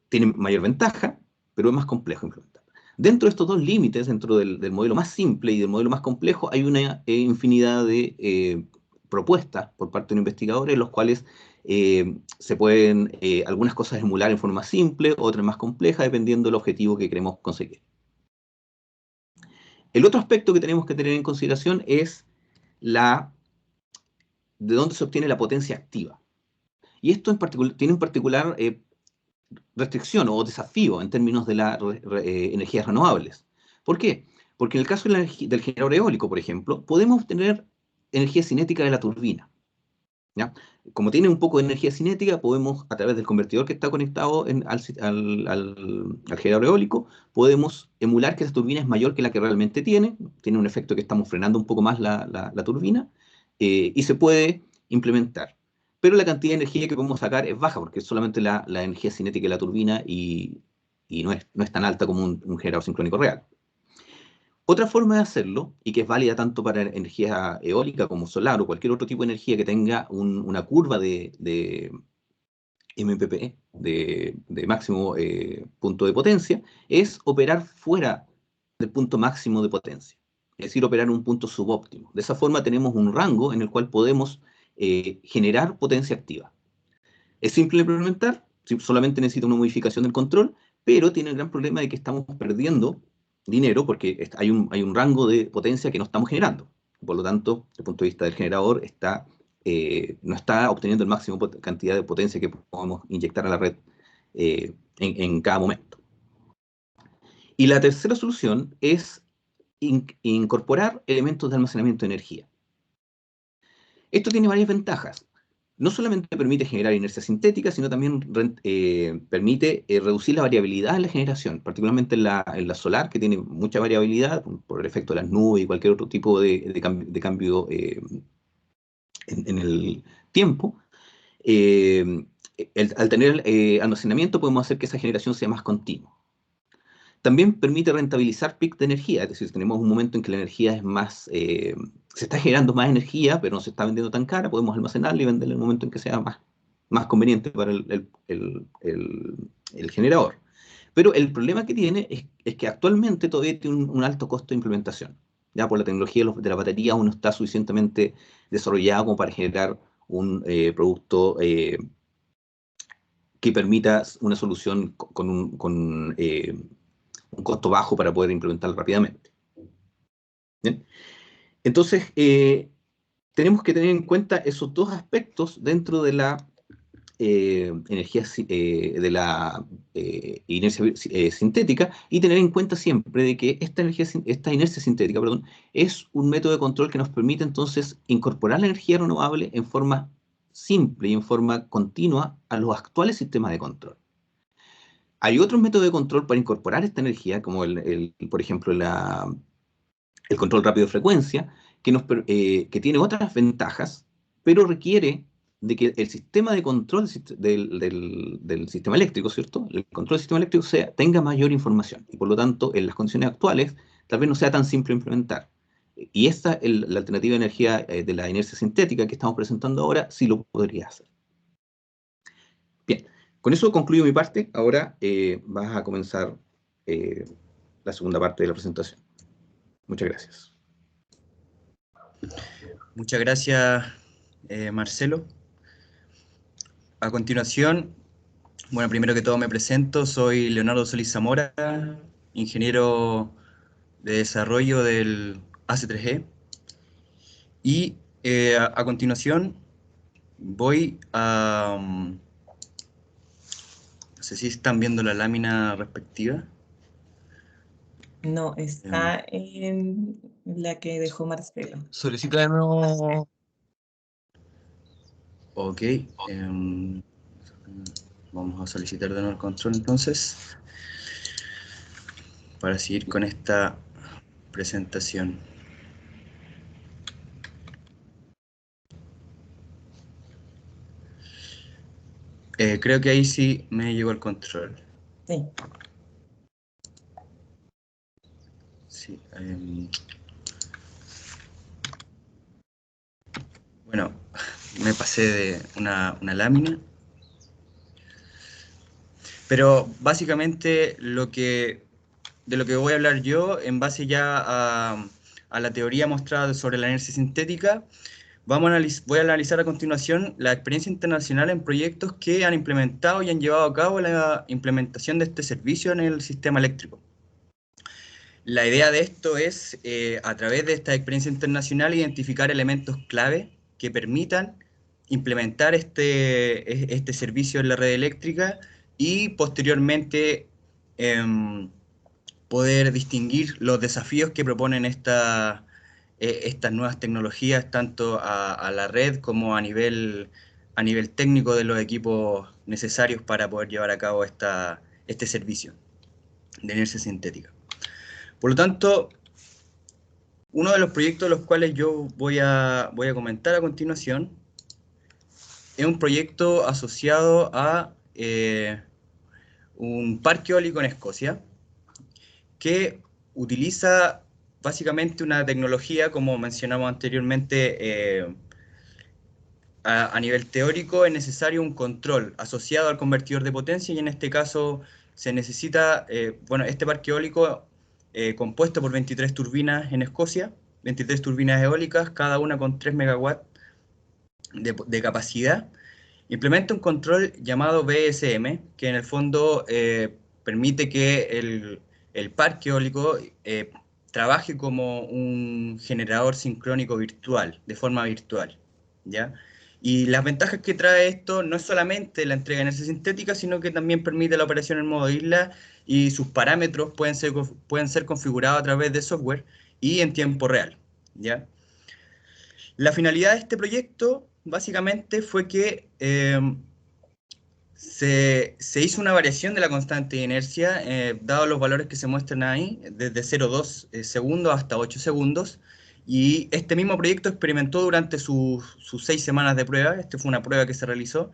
tiene mayor ventaja, pero es más complejo implementar. Dentro de estos dos límites, dentro del modelo más simple y del modelo más complejo, hay una infinidad de propuestas por parte de un investigador en los cuales se pueden algunas cosas emular en forma simple, otras más complejas, dependiendo del objetivo que queremos conseguir. El otro aspecto que tenemos que tener en consideración es de dónde se obtiene la potencia activa. Y esto tiene en particular restricción o desafío en términos de las energías renovables. ¿Por qué? Porque en el caso del generador eólico, por ejemplo, podemos obtener energía cinética de la turbina. ¿Ya? Como tiene un poco de energía cinética, podemos, a través del convertidor que está conectado al generador eólico, podemos emular que esa turbina es mayor que la que realmente tiene un efecto que estamos frenando un poco más la turbina, y se puede implementar. Pero la cantidad de energía que podemos sacar es baja, porque es solamente la energía cinética de la turbina y no es tan alta como un generador sincrónico real. Otra forma de hacerlo, y que es válida tanto para energía eólica como solar o cualquier otro tipo de energía que tenga una curva de MPP, de máximo punto de potencia, es operar fuera del punto máximo de potencia. Es decir, operar en un punto subóptimo. De esa forma tenemos un rango en el cual podemos generar potencia activa. Es simple de implementar, solamente necesita una modificación del control, pero tiene el gran problema de que estamos perdiendo dinero porque hay un rango de potencia que no estamos generando. Por lo tanto, desde el punto de vista del generador, no está obteniendo el máximo cantidad de potencia que podemos inyectar a la red en cada momento. Y la tercera solución es incorporar elementos de almacenamiento de energía. Esto tiene varias ventajas. No solamente permite generar inercia sintética, sino también permite reducir la variabilidad en la generación, particularmente en la solar, que tiene mucha variabilidad por el efecto de las nubes y cualquier otro tipo de cambio en el tiempo. Al tener almacenamiento podemos hacer que esa generación sea más continua. También permite rentabilizar pic de energía, es decir, tenemos un momento en que la energía es más, se está generando más energía, pero no se está vendiendo tan cara, podemos almacenarla y venderla en el momento en que sea más conveniente para el generador. Pero el problema que tiene es que actualmente todavía tiene un alto costo de implementación. Ya por la tecnología de la batería aún no está suficientemente desarrollada como para generar un producto que permita una solución con un costo bajo para poder implementarlo rápidamente. ¿Bien? Entonces, tenemos que tener en cuenta esos dos aspectos dentro de la energía, de la inercia sintética, y tener en cuenta siempre de que esta inercia sintética, perdón, es un método de control que nos permite entonces incorporar la energía renovable en forma simple y en forma continua a los actuales sistemas de control. Hay otros métodos de control para incorporar esta energía, como por ejemplo el control rápido de frecuencia, que tiene otras ventajas, pero requiere de que el sistema de control del sistema eléctrico, ¿cierto? El control del sistema eléctrico tenga mayor información, y por lo tanto, en las condiciones actuales, tal vez no sea tan simple implementar. Y esta, la alternativa de energía de la inercia sintética que estamos presentando ahora, sí lo podría hacer. Bien, con eso concluyo mi parte. Ahora vas a comenzar la segunda parte de la presentación. Muchas gracias. Muchas gracias, Marcelo. A continuación, bueno, primero que todo me presento, soy Leonardo Solís Zamora, ingeniero de desarrollo del AC3E. Y a continuación voy a... no sé si están viendo la lámina respectiva. No, está en la que dejó Marcelo. Solicita de nuevo. Ok. Vamos a solicitar de nuevo el control entonces, para seguir con esta presentación. Creo que ahí sí me llegó el control. Sí. Sí, bueno, me pasé de una lámina. Pero básicamente de lo que voy a hablar yo, en base ya a la teoría mostrada sobre la inercia sintética, voy a analizar a continuación la experiencia internacional en proyectos que han implementado y han llevado a cabo la implementación de este servicio en el sistema eléctrico. La idea de esto es, a través de esta experiencia internacional, identificar elementos clave que permitan implementar este servicio en la red eléctrica y posteriormente poder distinguir los desafíos que proponen estas nuevas tecnologías, tanto a la red como a nivel técnico de los equipos necesarios para poder llevar a cabo este servicio de inercia sintética. Por lo tanto, uno de los proyectos de los cuales yo voy a comentar a continuación es un proyecto asociado a un parque eólico en Escocia que utiliza básicamente una tecnología, como mencionamos anteriormente, a nivel teórico es necesario un control asociado al convertidor de potencia y en este caso se necesita, este parque eólico compuesto por 23 turbinas en Escocia, 23 turbinas eólicas, cada una con 3 megawatts de capacidad. Implementa un control llamado BSM, que en el fondo permite que el parque eólico trabaje como un generador sincrónico virtual, de forma virtual, ¿ya? Y las ventajas que trae esto no es solamente la entrega de energía sintética, sino que también permite la operación en modo isla y sus parámetros pueden ser configurados a través de software y en tiempo real, ¿ya? La finalidad de este proyecto básicamente fue que se hizo una variación de la constante de inercia, dados los valores que se muestran ahí, desde 0,2 segundos hasta 8 segundos, y este mismo proyecto experimentó durante sus 6 semanas de prueba, esta fue una prueba que se realizó,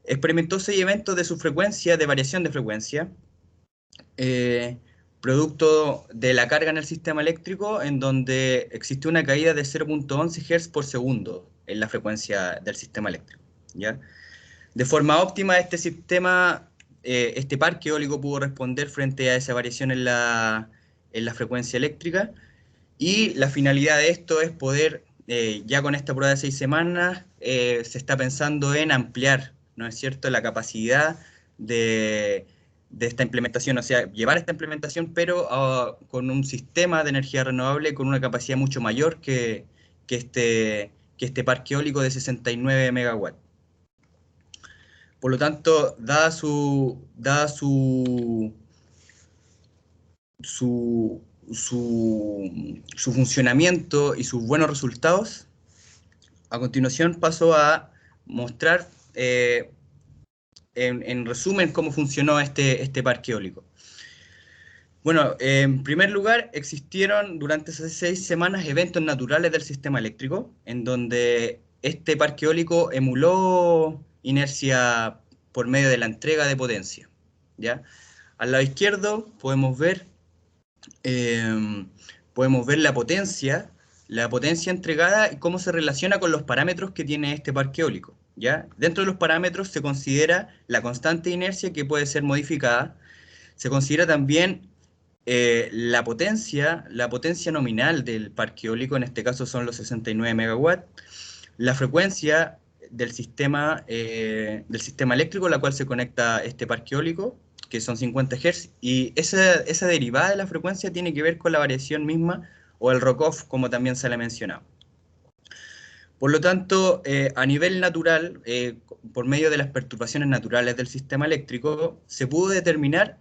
experimentó 6 eventos de su frecuencia, de variación de frecuencia, producto de la carga en el sistema eléctrico, en donde existió una caída de 0.11 Hz por segundo en la frecuencia del sistema eléctrico, ¿ya? De forma óptima, este sistema, este parque eólico pudo responder frente a esa variación en la frecuencia eléctrica, y la finalidad de esto es poder, ya con esta prueba de 6 semanas, se está pensando en ampliar, ¿no es cierto?, la capacidad de esta implementación, o sea, llevar esta implementación, pero con un sistema de energía renovable con una capacidad mucho mayor que este parque eólico de 69 megawatts. Por lo tanto, dada su funcionamiento y sus buenos resultados, a continuación paso a mostrar en resumen cómo funcionó este parque eólico. Bueno, en primer lugar, existieron durante esas 6 semanas eventos naturales del sistema eléctrico, en donde este parque eólico emuló inercia por medio de la entrega de potencia, ¿ya? Al lado izquierdo podemos ver la potencia entregada y cómo se relaciona con los parámetros que tiene este parque eólico, ¿ya? Dentro de los parámetros se considera la constante de inercia, que puede ser modificada. Se considera también la potencia nominal del parque eólico, en este caso son los 69 megawatts, la frecuencia del sistema eléctrico a la cual se conecta este parque eólico, que son 50 Hz, y esa derivada de la frecuencia tiene que ver con la variación misma, o el ROC-OFF, como también se le ha mencionado. Por lo tanto, a nivel natural, por medio de las perturbaciones naturales del sistema eléctrico, se pudo determinar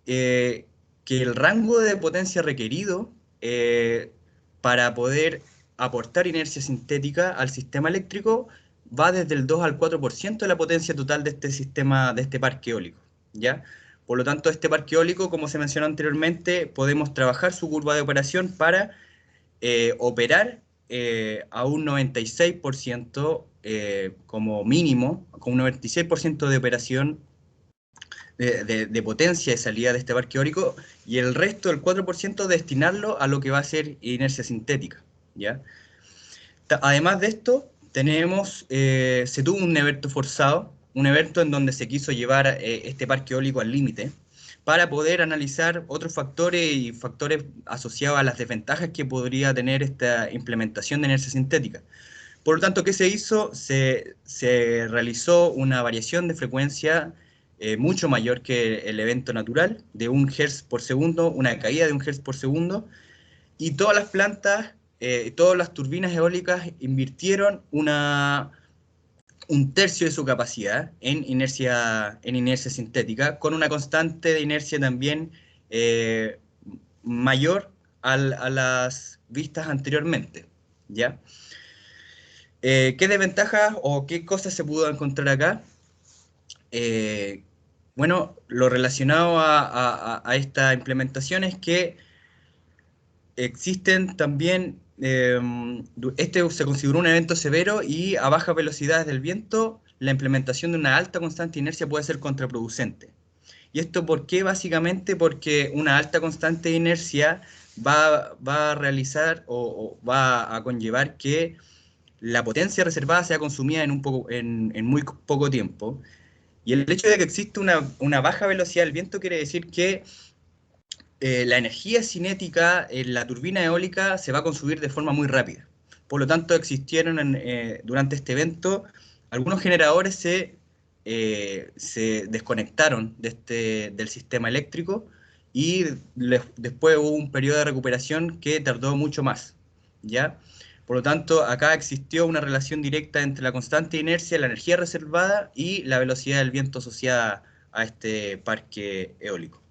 que el rango de potencia requerido para poder aportar inercia sintética al sistema eléctrico va desde el 2 al 4% de la potencia total de este sistema, de este parque eólico, ¿ya? Por lo tanto, este parque eólico, como se mencionó anteriormente, podemos trabajar su curva de operación para operar a un 96% como mínimo, con un 96% de operación de potencia de salida de este parque eólico, y el resto, el 4%, destinarlo a lo que va a ser inercia sintética, ¿ya? Además de esto, se tuvo un evento forzado, un evento en donde se quiso llevar este parque eólico al límite, para poder analizar otros factores y factores asociados a las desventajas que podría tener esta implementación de inercia sintética. Por lo tanto, ¿qué se hizo? Se realizó una variación de frecuencia mucho mayor que el evento natural, de 1 Hz por segundo, una caída de 1 Hz por segundo, y todas las plantas, todas las turbinas eólicas invirtieron un tercio de su capacidad en inercia sintética, con una constante de inercia también mayor a las vistas anteriormente, ¿ya? ¿Qué desventajas o qué cosas se pudo encontrar acá? Bueno, lo relacionado a esta implementación es que existen también, este se consideró un evento severo, y a bajas velocidades del viento la implementación de una alta constante de inercia puede ser contraproducente. ¿Y esto por qué? Básicamente porque una alta constante de inercia va a realizar o va a conllevar que la potencia reservada sea consumida en muy poco tiempo. Y el hecho de que existe una baja velocidad del viento quiere decir que la energía cinética en la turbina eólica se va a consumir de forma muy rápida. Por lo tanto, existieron durante este evento algunos generadores se desconectaron del sistema eléctrico, y después hubo un periodo de recuperación que tardó mucho más, ¿ya? Por lo tanto, acá existió una relación directa entre la constante de inercia, la energía reservada y la velocidad del viento asociada a este parque eólico.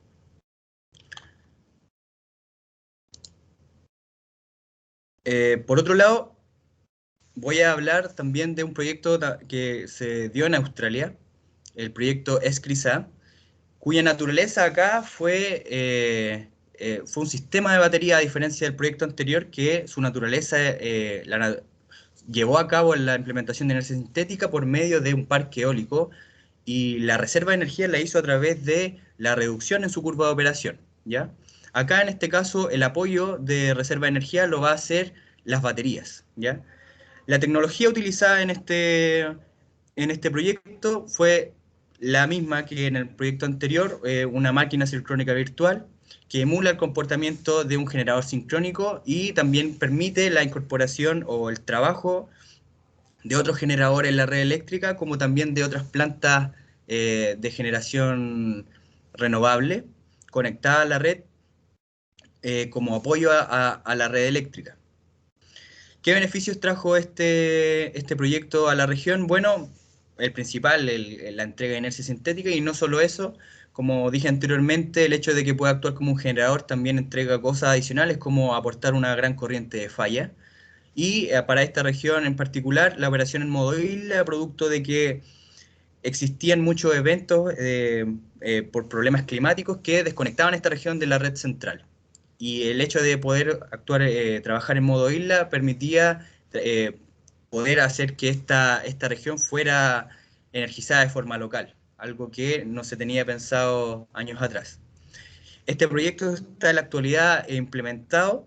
Por otro lado, voy a hablar también de un proyecto que se dio en Australia, el proyecto ESCRISA, cuya naturaleza acá fue un sistema de batería, a diferencia del proyecto anterior, que su naturaleza llevó a cabo la implementación de energía sintética por medio de un parque eólico, y la reserva de energía la hizo a través de la reducción en su curva de operación, ¿ya? Acá, en este caso, el apoyo de reserva de energía lo va a hacer las baterías, ¿ya? La tecnología utilizada en este proyecto fue la misma que en el proyecto anterior, una máquina sincrónica virtual que emula el comportamiento de un generador sincrónico, y también permite la incorporación o el trabajo de otros generadores en la red eléctrica, como también de otras plantas de generación renovable conectadas a la red, como apoyo a la red eléctrica. ¿Qué beneficios trajo este proyecto a la región? Bueno, el principal, la entrega de inercia sintética, y no solo eso, como dije anteriormente, el hecho de que pueda actuar como un generador también entrega cosas adicionales, como aportar una gran corriente de falla. Y para esta región en particular, la operación en modo isla, producto de que existían muchos eventos por problemas climáticos que desconectaban esta región de la red central. Y el hecho de poder trabajar en modo isla permitía poder hacer que esta región fuera energizada de forma local, algo que no se tenía pensado años atrás. Este proyecto está en la actualidad implementado,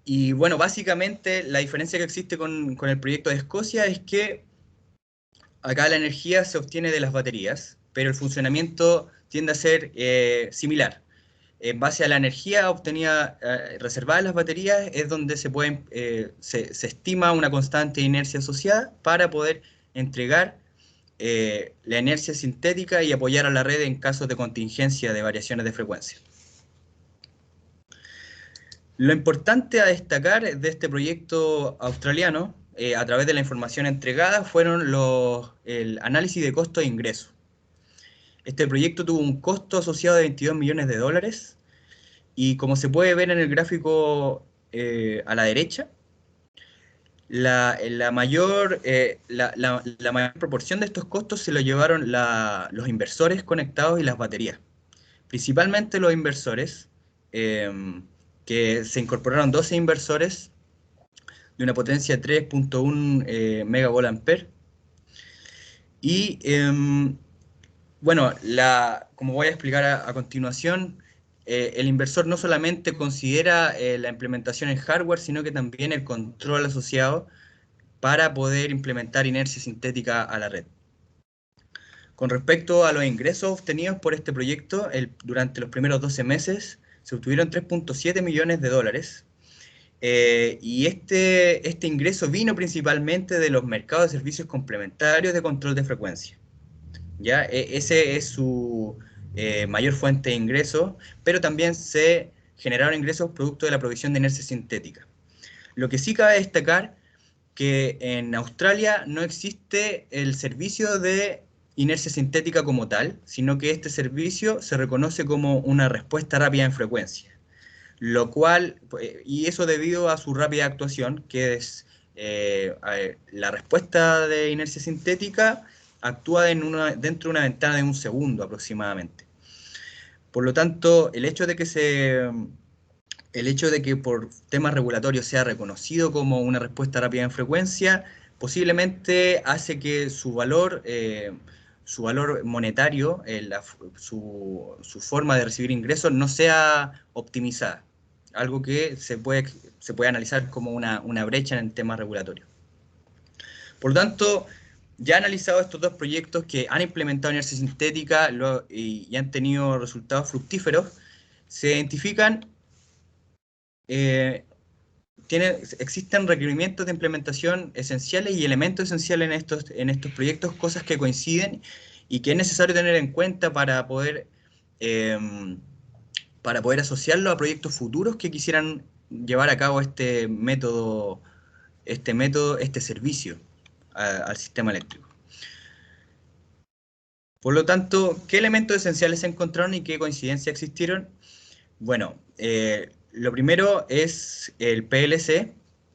y bueno, básicamente la diferencia que existe con el proyecto de Escocia es que acá la energía se obtiene de las baterías, pero el funcionamiento tiende a ser similar. En base a la energía obtenida reservada en las baterías es donde se estima una constante de inercia asociada para poder entregar la inercia sintética y apoyar a la red en casos de contingencia de variaciones de frecuencia. Lo importante a destacar de este proyecto australiano, a través de la información entregada, fueron el análisis de costo e ingreso. Este proyecto tuvo un costo asociado de 22 millones de dólares, y como se puede ver en el gráfico a la derecha, la mayor proporción de estos costos se lo llevaron los inversores conectados y las baterías. Principalmente los inversores, que se incorporaron 12 inversores de una potencia de 3.1 megavolt ampere, y Bueno, como voy a explicar a continuación, el inversor no solamente considera la implementación en hardware, sino que también el control asociado para poder implementar inercia sintética a la red. Con respecto a los ingresos obtenidos por este proyecto, durante los primeros 12 meses se obtuvieron 3.7 millones de dólares. Y este ingreso vino principalmente de los mercados de servicios complementarios de control de frecuencia. ¿Ya? Ese es su mayor fuente de ingresos, pero también se generaron ingresos producto de la provisión de inercia sintética. Lo que sí cabe destacar que en Australia no existe el servicio de inercia sintética como tal, sino que este servicio se reconoce como una respuesta rápida en frecuencia, lo cual, y eso debido a su rápida actuación, que es la respuesta de inercia sintética actúa dentro de una ventana de 1 segundo aproximadamente. Por lo tanto, el hecho de que por temas regulatorios sea reconocido como una respuesta rápida en frecuencia, posiblemente hace que su valor monetario, su forma de recibir ingresos no sea optimizada. Algo que se puede analizar como una brecha en temas regulatorios. Por lo tanto, ya analizado estos dos proyectos que han implementado inercia sintética y han tenido resultados fructíferos, se identifican existen requerimientos de implementación esenciales y elementos esenciales en estos proyectos, cosas que coinciden y que es necesario tener en cuenta para poder asociarlo a proyectos futuros que quisieran llevar a cabo este servicio al sistema eléctrico. Por lo tanto, ¿qué elementos esenciales se encontraron y qué coincidencias existieron? Bueno, lo primero es el PLC.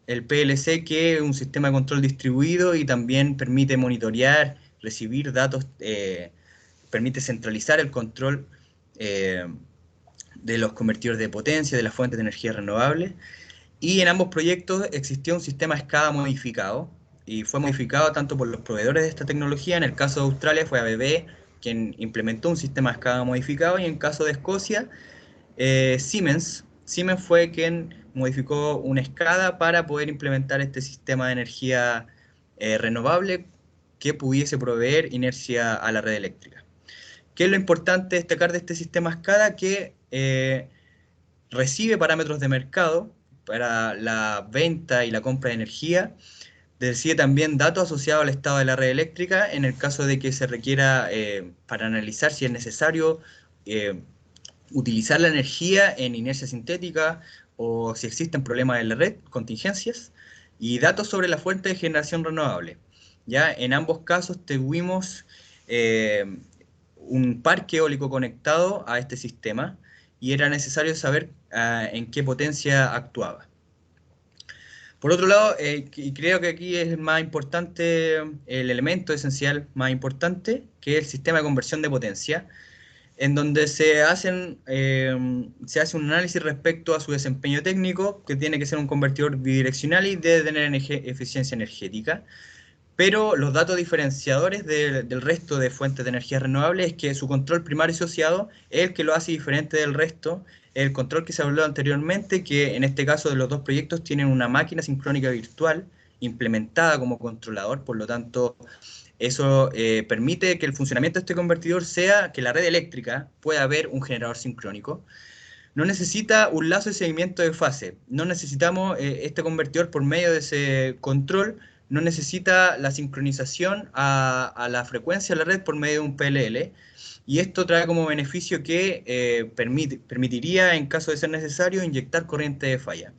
El PLC, que es un sistema de control distribuido y también permite monitorear, recibir datos, permite centralizar el control de los convertidores de potencia, de las fuentes de energía renovables. Y en ambos proyectos existió un sistema SCADA modificado, y fue modificado tanto por los proveedores de esta tecnología. En el caso de Australia fue ABB quien implementó un sistema SCADA modificado, y en el caso de Escocia, Siemens fue quien modificó una SCADA para poder implementar este sistema de energía renovable que pudiese proveer inercia a la red eléctrica. ¿Qué es lo importante destacar de este sistema SCADA? Que recibe parámetros de mercado para la venta y la compra de energía, recibe también datos asociados al estado de la red eléctrica en el caso de que se requiera para analizar si es necesario utilizar la energía en inercia sintética o si existen problemas en la red, contingencias, y datos sobre la fuente de generación renovable. Ya en ambos casos tuvimos un parque eólico conectado a este sistema y era necesario saber en qué potencia actuaba. Por otro lado, y creo que aquí es más importante, el elemento esencial más importante, que es el sistema de conversión de potencia, en donde se hace un análisis respecto a su desempeño técnico, que tiene que ser un convertidor bidireccional y debe tener eficiencia energética. Pero los datos diferenciadores del resto de fuentes de energía renovable es que su control primario asociado es el que lo hace diferente del resto, el control que se habló anteriormente, que en este caso de los dos proyectos tienen una máquina sincrónica virtual implementada como controlador. Por lo tanto, eso permite que el funcionamiento de este convertidor sea que la red eléctrica pueda haber un generador sincrónico. No necesita un lazo de seguimiento de fase. No necesitamos este convertidor por medio de ese control. No necesita la sincronización a la frecuencia de la red por medio de un PLL. Y esto trae como beneficio que permitiría, en caso de ser necesario, inyectar corriente de falla.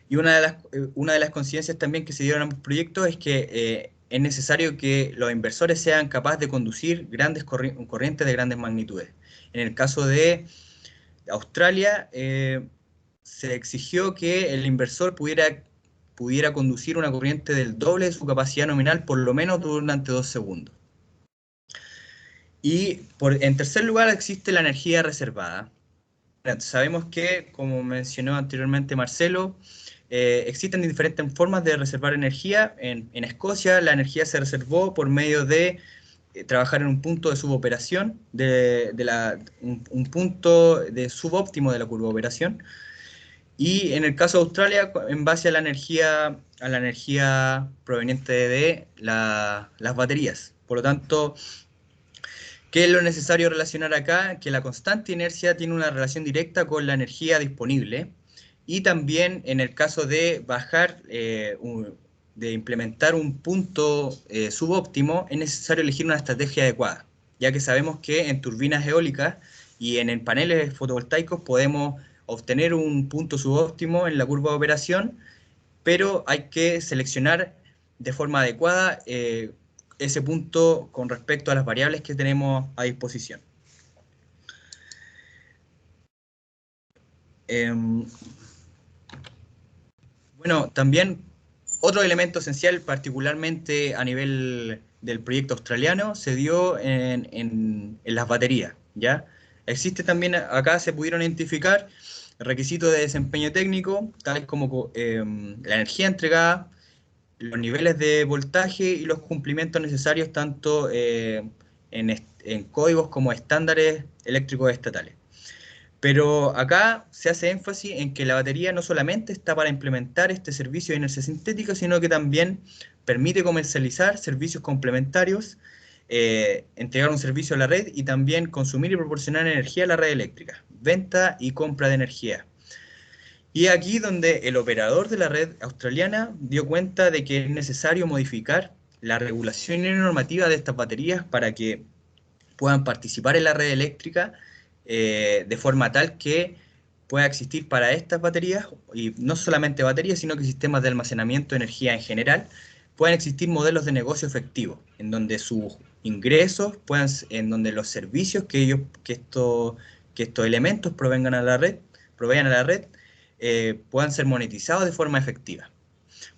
Y una de las coincidencias también que se dieron en ambos proyectos es que es necesario que los inversores sean capaces de conducir grandes corrientes de grandes magnitudes. En el caso de Australia, se exigió que el inversor pudiera conducir una corriente del doble de su capacidad nominal por lo menos durante 2 segundos. Y en tercer lugar existe la energía reservada. Sabemos que, como mencionó anteriormente Marcelo, existen diferentes formas de reservar energía. En Escocia la energía se reservó por medio de trabajar en un punto de suboperación, un punto de subóptimo de la curva de operación. Y en el caso de Australia, en base a la energía proveniente de las baterías. Por lo tanto, ¿qué es lo necesario relacionar acá? Que la constante inercia tiene una relación directa con la energía disponible, y también en el caso de de implementar un punto subóptimo, es necesario elegir una estrategia adecuada, ya que sabemos que en turbinas eólicas y en paneles fotovoltaicos podemos obtener un punto subóptimo en la curva de operación, pero hay que seleccionar de forma adecuada ese punto con respecto a las variables que tenemos a disposición. Bueno, también otro elemento esencial, particularmente a nivel del proyecto australiano, se dio en las baterías, ¿ya? Existe también, acá se pudieron identificar requisitos de desempeño técnico, tales como la energía entregada, los niveles de voltaje y los cumplimientos necesarios tanto en códigos como estándares eléctricos estatales. Pero acá se hace énfasis en que la batería no solamente está para implementar este servicio de inercia sintética, sino que también permite comercializar servicios complementarios, entregar un servicio a la red y también consumir y proporcionar energía a la red eléctrica, venta y compra de energía. Y aquí donde el operador de la red australiana dio cuenta de que es necesario modificar la regulación y normativa de estas baterías para que puedan participar en la red eléctrica de forma tal que pueda existir para estas baterías, y no solamente baterías, sino que sistemas de almacenamiento de energía en general, puedan existir modelos de negocio efectivos, en donde sus ingresos en donde los servicios que estos elementos provengan a la red, puedan ser monetizados de forma efectiva.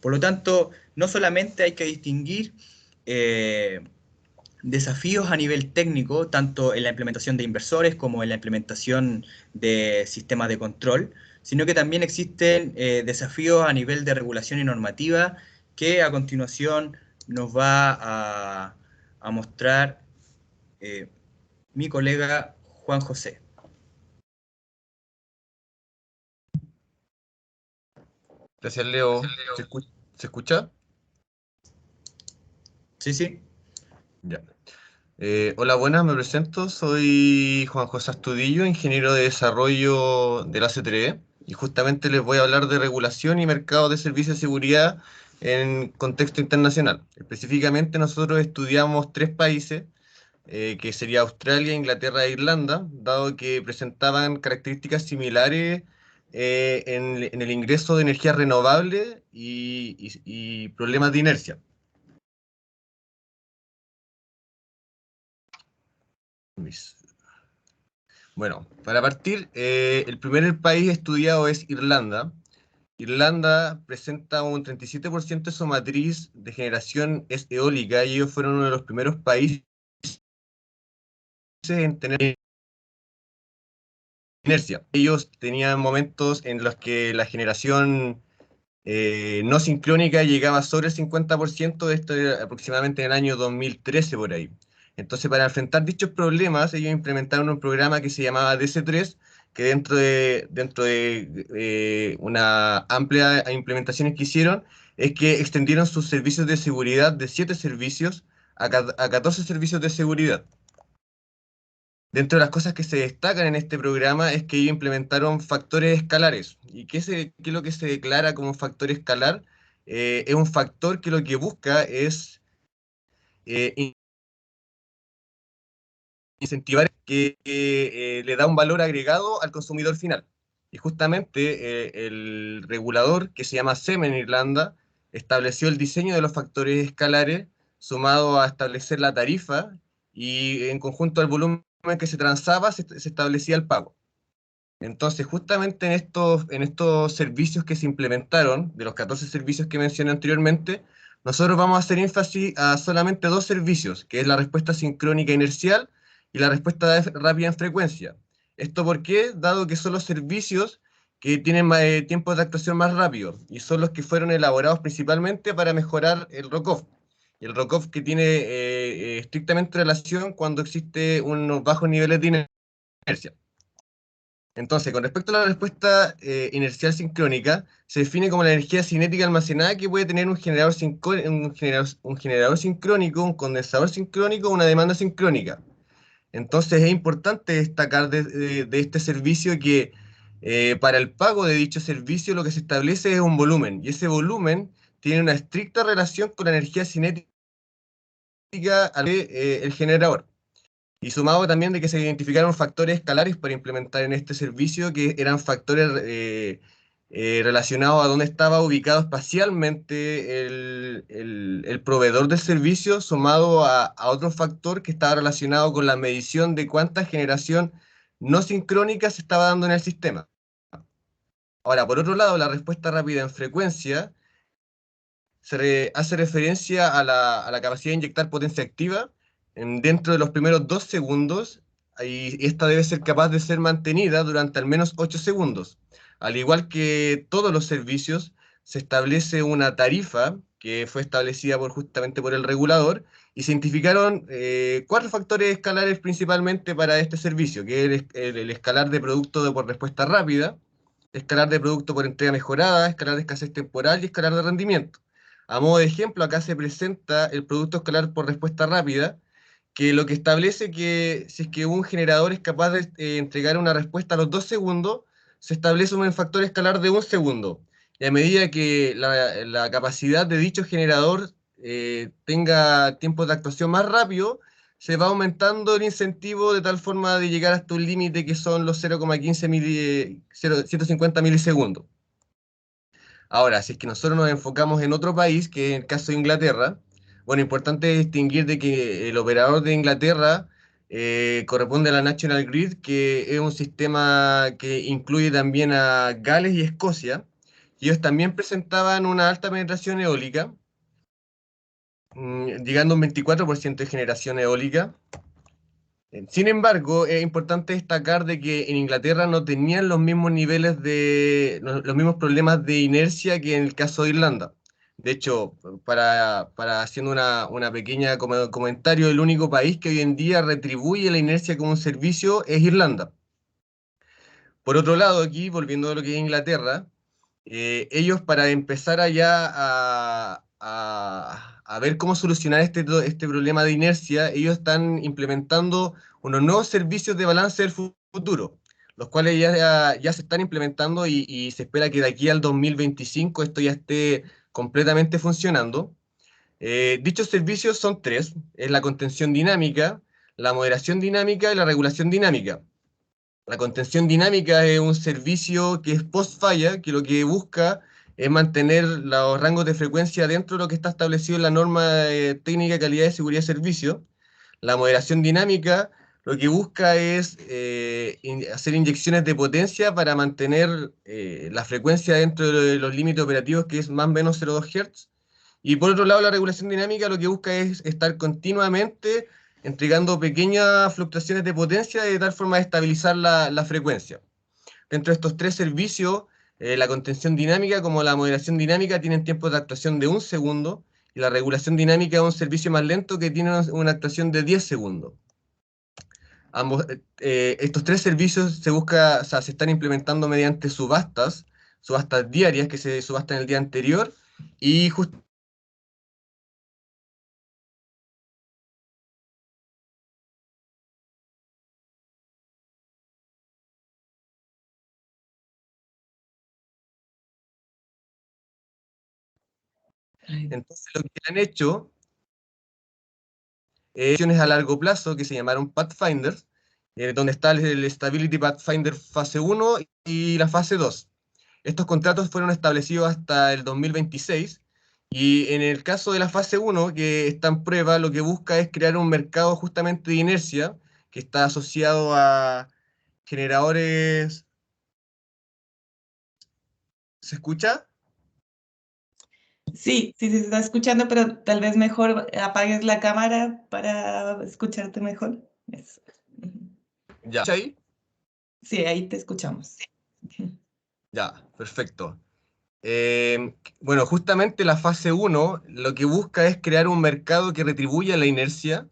Por lo tanto, no solamente hay que distinguir desafíos a nivel técnico, tanto en la implementación de inversores como en la implementación de sistemas de control, sino que también existen desafíos a nivel de regulación y normativa que a continuación nos va a mostrar mi colega Juan José. Gracias, Leo. ¿Se escucha? Sí, sí. Ya. Hola, buenas, me presento. Soy Juan José Astudillo, ingeniero de desarrollo de la CTRE, y justamente les voy a hablar de regulación y mercado de servicios de seguridad en contexto internacional. Específicamente, nosotros estudiamos 3 países, que sería Australia, Inglaterra e Irlanda, dado que presentaban características similares en el ingreso de energía renovable y problemas de inercia. Bueno, para partir, el primer país estudiado es Irlanda. Irlanda presenta un 37% de su matriz de generación es eólica, y ellos fueron uno de los primeros países en tener inercia. Ellos tenían momentos en los que la generación no sincrónica llegaba sobre el 50%, esto era aproximadamente en el año 2013 por ahí. Entonces, para enfrentar dichos problemas, ellos implementaron un programa que se llamaba DC3, que dentro de una amplia implementaciones que hicieron, es que extendieron sus servicios de seguridad de 7 servicios a 14 servicios de seguridad. Dentro de las cosas que se destacan en este programa es que ellos implementaron factores escalares. ¿Y qué es lo que se declara como factor escalar? Es un factor que lo que busca es incentivar que le da un valor agregado al consumidor final. Y justamente el regulador, que se llama SEM en Irlanda, estableció el diseño de los factores escalares, sumado a establecer la tarifa, y en conjunto al volumen que se transaba, se establecía el pago. Entonces, justamente en estos servicios que se implementaron, de los 14 servicios que mencioné anteriormente, nosotros vamos a hacer énfasis a solamente 2 servicios, que es la respuesta sincrónica inercial y la respuesta rápida en frecuencia. ¿Esto por qué? Dado que son los servicios que tienen tiempos de actuación más rápido, y son los que fueron elaborados principalmente para mejorar el ROCOF. y el ROCOF que tiene estrictamente relación cuando existe unos bajos niveles de inercia. Entonces, con respecto a la respuesta inercial sincrónica, se define como la energía cinética almacenada que puede tener un generador sincrónico, un condensador sincrónico, una demanda sincrónica. Entonces, es importante destacar de este servicio que para el pago de dicho servicio lo que se establece es un volumen, y ese volumen tiene una estricta relación con la energía cinética del generador. Y sumado también de que se identificaron factores escalares para implementar en este servicio, que eran factores relacionados a dónde estaba ubicado espacialmente el proveedor del servicio, sumado a otro factor que estaba relacionado con la medición de cuánta generación no sincrónica se estaba dando en el sistema. Ahora, por otro lado, la respuesta rápida en frecuencia hace referencia a la capacidad de inyectar potencia activa dentro de los primeros 2 segundos, y esta debe ser capaz de ser mantenida durante al menos 8 segundos. Al igual que todos los servicios, se establece una tarifa que fue establecida justamente por el regulador, y se identificaron 4 factores escalares principalmente para este servicio, que es el escalar de producto por respuesta rápida, escalar de producto por entrega mejorada, escalar de escasez temporal y escalar de rendimiento. A modo de ejemplo, acá se presenta el producto escalar por respuesta rápida, que lo que establece que si es que un generador es capaz de entregar una respuesta a los 2 segundos, se establece un factor escalar de 1 segundo. Y a medida que la capacidad de dicho generador tenga tiempo de actuación más rápido, se va aumentando el incentivo de tal forma de llegar hasta un límite que son los 150 milisegundos. Ahora, si es que nosotros nos enfocamos en otro país, que es el caso de Inglaterra, bueno, importante distinguir de que el operador de Inglaterra corresponde a la National Grid, que es un sistema que incluye también a Gales y Escocia, y ellos también presentaban una alta penetración eólica, llegando a un 24% de generación eólica. Sin embargo, es importante destacar de que en Inglaterra no tenían los mismos niveles los mismos problemas de inercia que en el caso de Irlanda. De hecho, para haciendo una pequeña comentario, el único país que hoy en día retribuye la inercia como un servicio es Irlanda. Por otro lado, aquí, volviendo a lo que es Inglaterra, ellos para empezar allá a ver cómo solucionar este problema de inercia, ellos están implementando unos nuevos servicios de balance del futuro, los cuales ya se están implementando y se espera que de aquí al 2025 esto ya esté completamente funcionando. Dichos servicios son 3, es la contención dinámica, la moderación dinámica y la regulación dinámica. La contención dinámica es un servicio que es post-falla, que lo que busca es mantener los rangos de frecuencia dentro de lo que está establecido en la norma técnica de calidad de seguridad de servicio. La moderación dinámica lo que busca es hacer inyecciones de potencia para mantener la frecuencia dentro de los límites operativos, que es más o menos 0,2 Hz. Y por otro lado, la regulación dinámica lo que busca es estar continuamente entregando pequeñas fluctuaciones de potencia de tal forma de estabilizar la frecuencia. Dentro de estos 3 servicios, la contención dinámica como la moderación dinámica tienen tiempos de actuación de 1 segundo, y la regulación dinámica es un servicio más lento que tiene una actuación de 10 segundos. Estos 3 servicios se están implementando mediante subastas diarias que se subastan el día anterior, y entonces lo que han hecho acciones a largo plazo que se llamaron Pathfinders, donde está el Stability Pathfinder fase 1 y la fase 2. Estos contratos fueron establecidos hasta el 2026, y en el caso de la fase 1, que está en prueba, lo que busca es crear un mercado justamente de inercia que está asociado a generadores... ¿Se escucha? Sí, sí, se está escuchando, pero tal vez mejor apagues la cámara para escucharte mejor. Eso. Ya. ¿Ahí? Sí, ahí te escuchamos. Ya, perfecto. Bueno, justamente la fase 1 lo que busca es crear un mercado que retribuya la inercia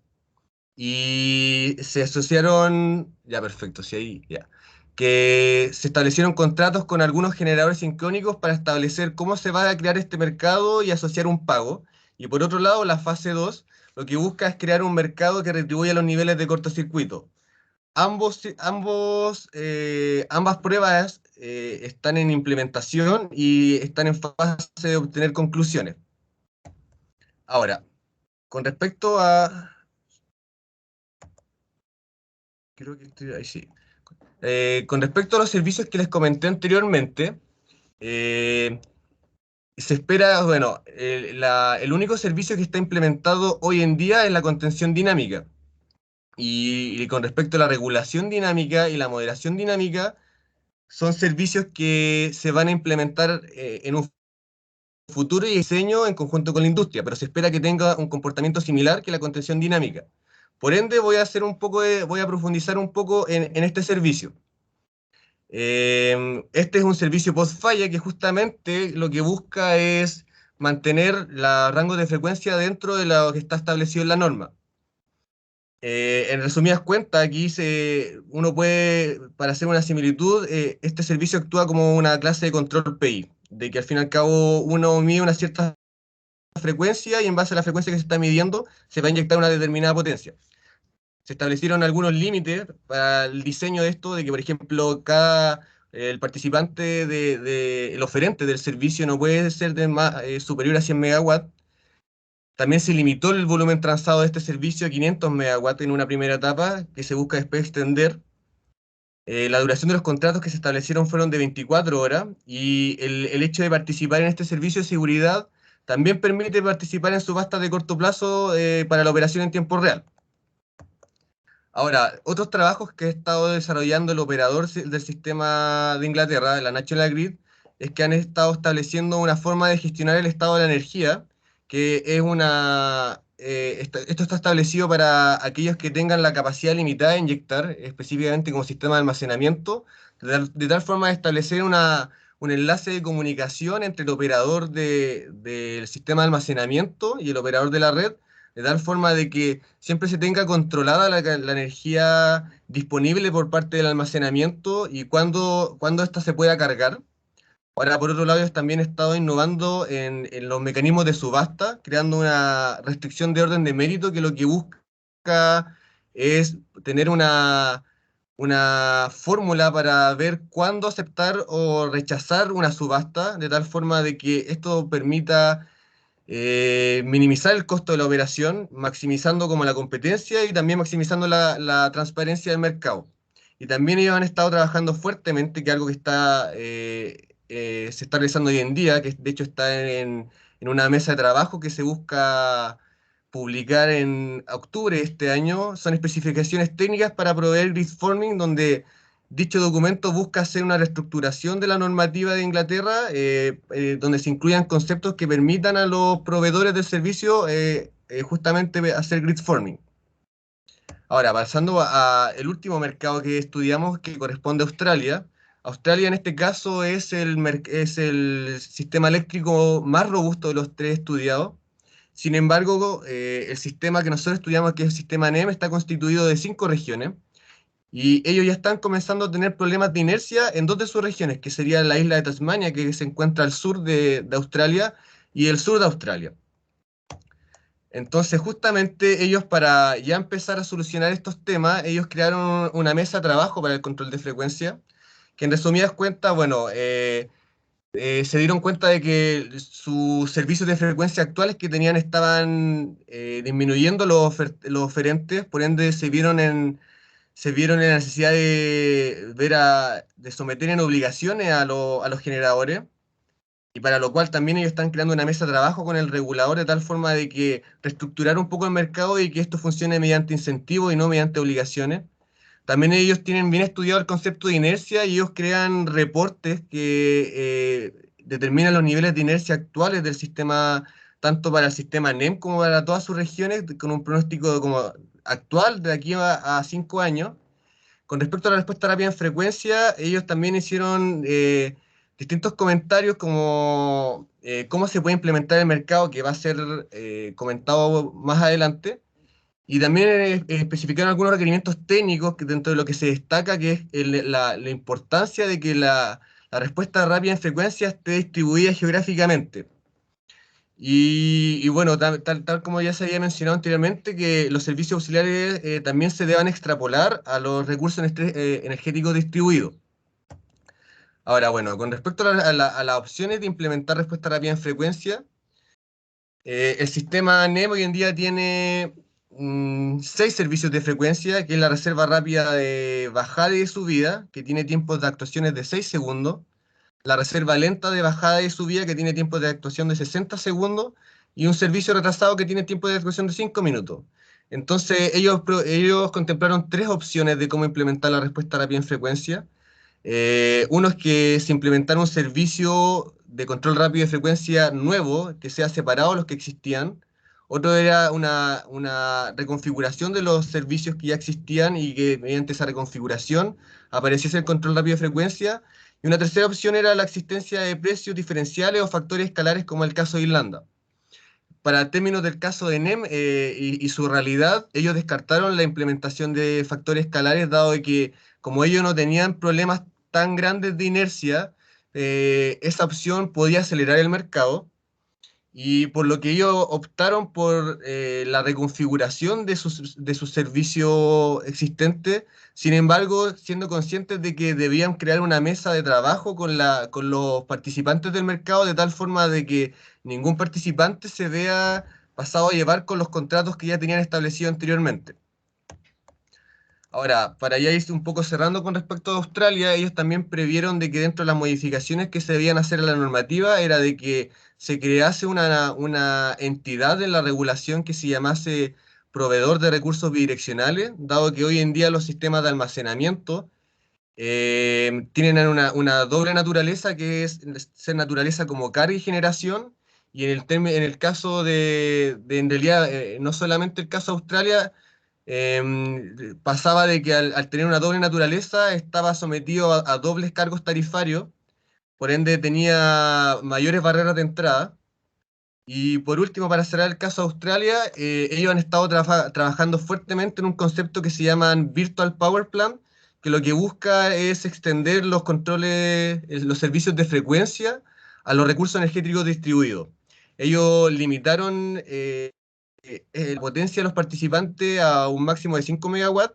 y se asociaron, ya perfecto, sí, ahí, ya, que se establecieron contratos con algunos generadores sincrónicos para establecer cómo se va a crear este mercado y asociar un pago. Y por otro lado, la fase 2 lo que busca es crear un mercado que retribuya los niveles de cortocircuito. Ambas pruebas están en implementación y están en fase de obtener conclusiones. Ahora, con respecto a... Creo que estoy ahí, sí. Con respecto a los servicios que les comenté anteriormente, se espera, bueno, el único servicio que está implementado hoy en día es la contención dinámica. Y con respecto a la regulación dinámica y la moderación dinámica, son servicios que se van a implementar en un futuro y diseño en conjunto con la industria, pero se espera que tenga un comportamiento similar que la contención dinámica. Por ende, voy a profundizar un poco en este servicio. Este es un servicio post-falla que justamente lo que busca es mantener los rangos de frecuencia dentro de lo que está establecido en la norma. En resumidas cuentas, aquí uno puede, para hacer una similitud, este servicio actúa como una clase de control PI, de que al fin y al cabo uno mide una cierta frecuencia y en base a la frecuencia que se está midiendo se va a inyectar una determinada potencia. Se establecieron algunos límites para el diseño de esto, de que, por ejemplo, el participante el oferente del servicio no puede ser superior a 100 megawatts. También se limitó el volumen transado de este servicio a 500 megawatts en una primera etapa, que se busca después extender. La duración de los contratos que se establecieron fueron de 24 horas y el hecho de participar en este servicio de seguridad también permite participar en subastas de corto plazo para la operación en tiempo real. Ahora, otros trabajos que ha estado desarrollando el operador del sistema de Inglaterra, la National Grid, es que han estado estableciendo una forma de gestionar el estado de la energía, que es esto está establecido para aquellos que tengan la capacidad limitada de inyectar, específicamente como sistema de almacenamiento, de tal forma de establecer un enlace de comunicación entre el operador del sistema de almacenamiento y el operador de la red, de tal forma de que siempre se tenga controlada la energía disponible por parte del almacenamiento y cuándo ésta se pueda cargar. Ahora, por otro lado, ellos también han estado innovando en los mecanismos de subasta, creando una restricción de orden de mérito que lo que busca es tener una fórmula para ver cuándo aceptar o rechazar una subasta, de tal forma de que esto permita minimizar el costo de la operación, maximizando como la competencia y también maximizando la transparencia del mercado. Y también ellos han estado trabajando fuertemente, que algo que se está realizando hoy en día, que de hecho está en una mesa de trabajo que se busca publicar en octubre de este año, son especificaciones técnicas para proveer gridforming, donde dicho documento busca hacer una reestructuración de la normativa de Inglaterra, donde se incluyan conceptos que permitan a los proveedores del servicio justamente hacer gridforming. Ahora, pasando al último mercado que estudiamos, que corresponde a Australia. Australia en este caso es el sistema eléctrico más robusto de los tres estudiados. Sin embargo, el sistema que nosotros estudiamos, que es el sistema NEM, está constituido de 5 regiones. Y ellos ya están comenzando a tener problemas de inercia en 2 de sus regiones, que sería la isla de Tasmania, que se encuentra al sur de Australia, y el sur de Australia. Entonces, justamente ellos, para ya empezar a solucionar estos temas, ellos crearon una mesa de trabajo para el control de frecuencia, que en resumidas cuentas, bueno, se dieron cuenta de que sus servicios de frecuencia actuales que tenían estaban disminuyendo los oferentes, por ende se vieron en la necesidad de someter en obligaciones a los generadores, y para lo cual también ellos están creando una mesa de trabajo con el regulador de tal forma de que reestructurar un poco el mercado y que esto funcione mediante incentivos y no mediante obligaciones. También ellos tienen bien estudiado el concepto de inercia y ellos crean reportes que determinan los niveles de inercia actuales del sistema, tanto para el sistema NEM como para todas sus regiones, con un pronóstico como actual de aquí a 5 años. Con respecto a la respuesta rápida en frecuencia, ellos también distintos comentarios como cómo se puede implementar el mercado, que va a ser comentado más adelante, y también especificaron algunos requerimientos técnicos que dentro de lo que se destaca, que es la importancia de que la respuesta rápida en frecuencia esté distribuida geográficamente. Y bueno, tal como ya se había mencionado anteriormente, que los servicios auxiliares también se deban extrapolar a los recursos energéticos distribuidos. Ahora, bueno, con respecto a las opciones de implementar respuesta rápida en frecuencia, el sistema NEM hoy en día tiene 6 servicios de frecuencia, que es la reserva rápida de bajada y de subida, que tiene tiempos de actuaciones de 6 segundos, la reserva lenta de bajada y subida, que tiene tiempos de actuación de 60 segundos, y un servicio retrasado que tiene tiempo de actuación de 5 minutos. Entonces, ellos contemplaron 3 opciones de cómo implementar la respuesta rápida en frecuencia. Uno es que se implementara un servicio de control rápido de frecuencia nuevo, que sea separado de los que existían. Otro era una reconfiguración de los servicios que ya existían y que mediante esa reconfiguración apareciese el control rápido de frecuencia. Y una tercera opción era la existencia de precios diferenciales o factores escalares, como el caso de Irlanda. Para términos del caso de NEM y su realidad, ellos descartaron la implementación de factores escalares, dado de que como ellos no tenían problemas tan grandes de inercia, esa opción podía acelerar el mercado, y por lo que ellos optaron por la reconfiguración de su servicio existente. Sin embargo, siendo conscientes de que debían crear una mesa de trabajo con los participantes del mercado, de tal forma de que ningún participante se vea pasado a llevar con los contratos que ya tenían establecido anteriormente. Ahora, para ya ir un poco cerrando con respecto a Australia, ellos también previeron de que dentro de las modificaciones que se debían hacer a la normativa era de que se crease una entidad en la regulación que se llamase proveedor de recursos bidireccionales, dado que hoy en día los sistemas de almacenamiento tienen una doble naturaleza, que es ser naturaleza como carga y generación, y en el caso en realidad, no solamente el caso de Australia, pasaba de que al tener una doble naturaleza estaba sometido a dobles cargos tarifarios, por ende tenía mayores barreras de entrada. Y por último, para cerrar el caso de Australia, ellos han estado trabajando fuertemente en un concepto que se llaman Virtual Power Plant, que lo que busca es extender los controles, los servicios de frecuencia a los recursos energéticos distribuidos. Ellos limitaron la potencia de los participantes a un máximo de 5 megawatts,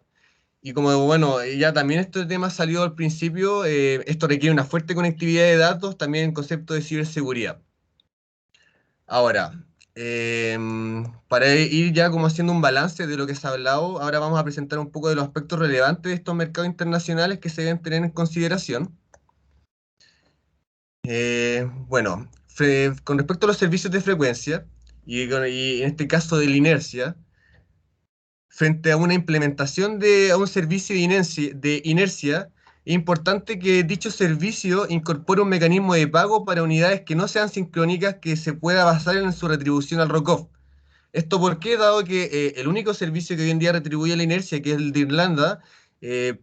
y como bueno, ya también este tema salió al principio, esto requiere una fuerte conectividad de datos, también en concepto de ciberseguridad. Ahora, para ir ya como haciendo un balance de lo que se ha hablado, ahora vamos a presentar un poco de los aspectos relevantes de estos mercados internacionales que se deben tener en consideración. Bueno, con respecto a los servicios de frecuencia, y en este caso de la inercia, frente a una implementación a un servicio de inercia, es importante que dicho servicio incorpore un mecanismo de pago para unidades que no sean sincrónicas, que se pueda basar en su retribución al ROCOF. ¿Esto por qué? Dado que el único servicio que hoy en día retribuye la inercia, que es el de Irlanda,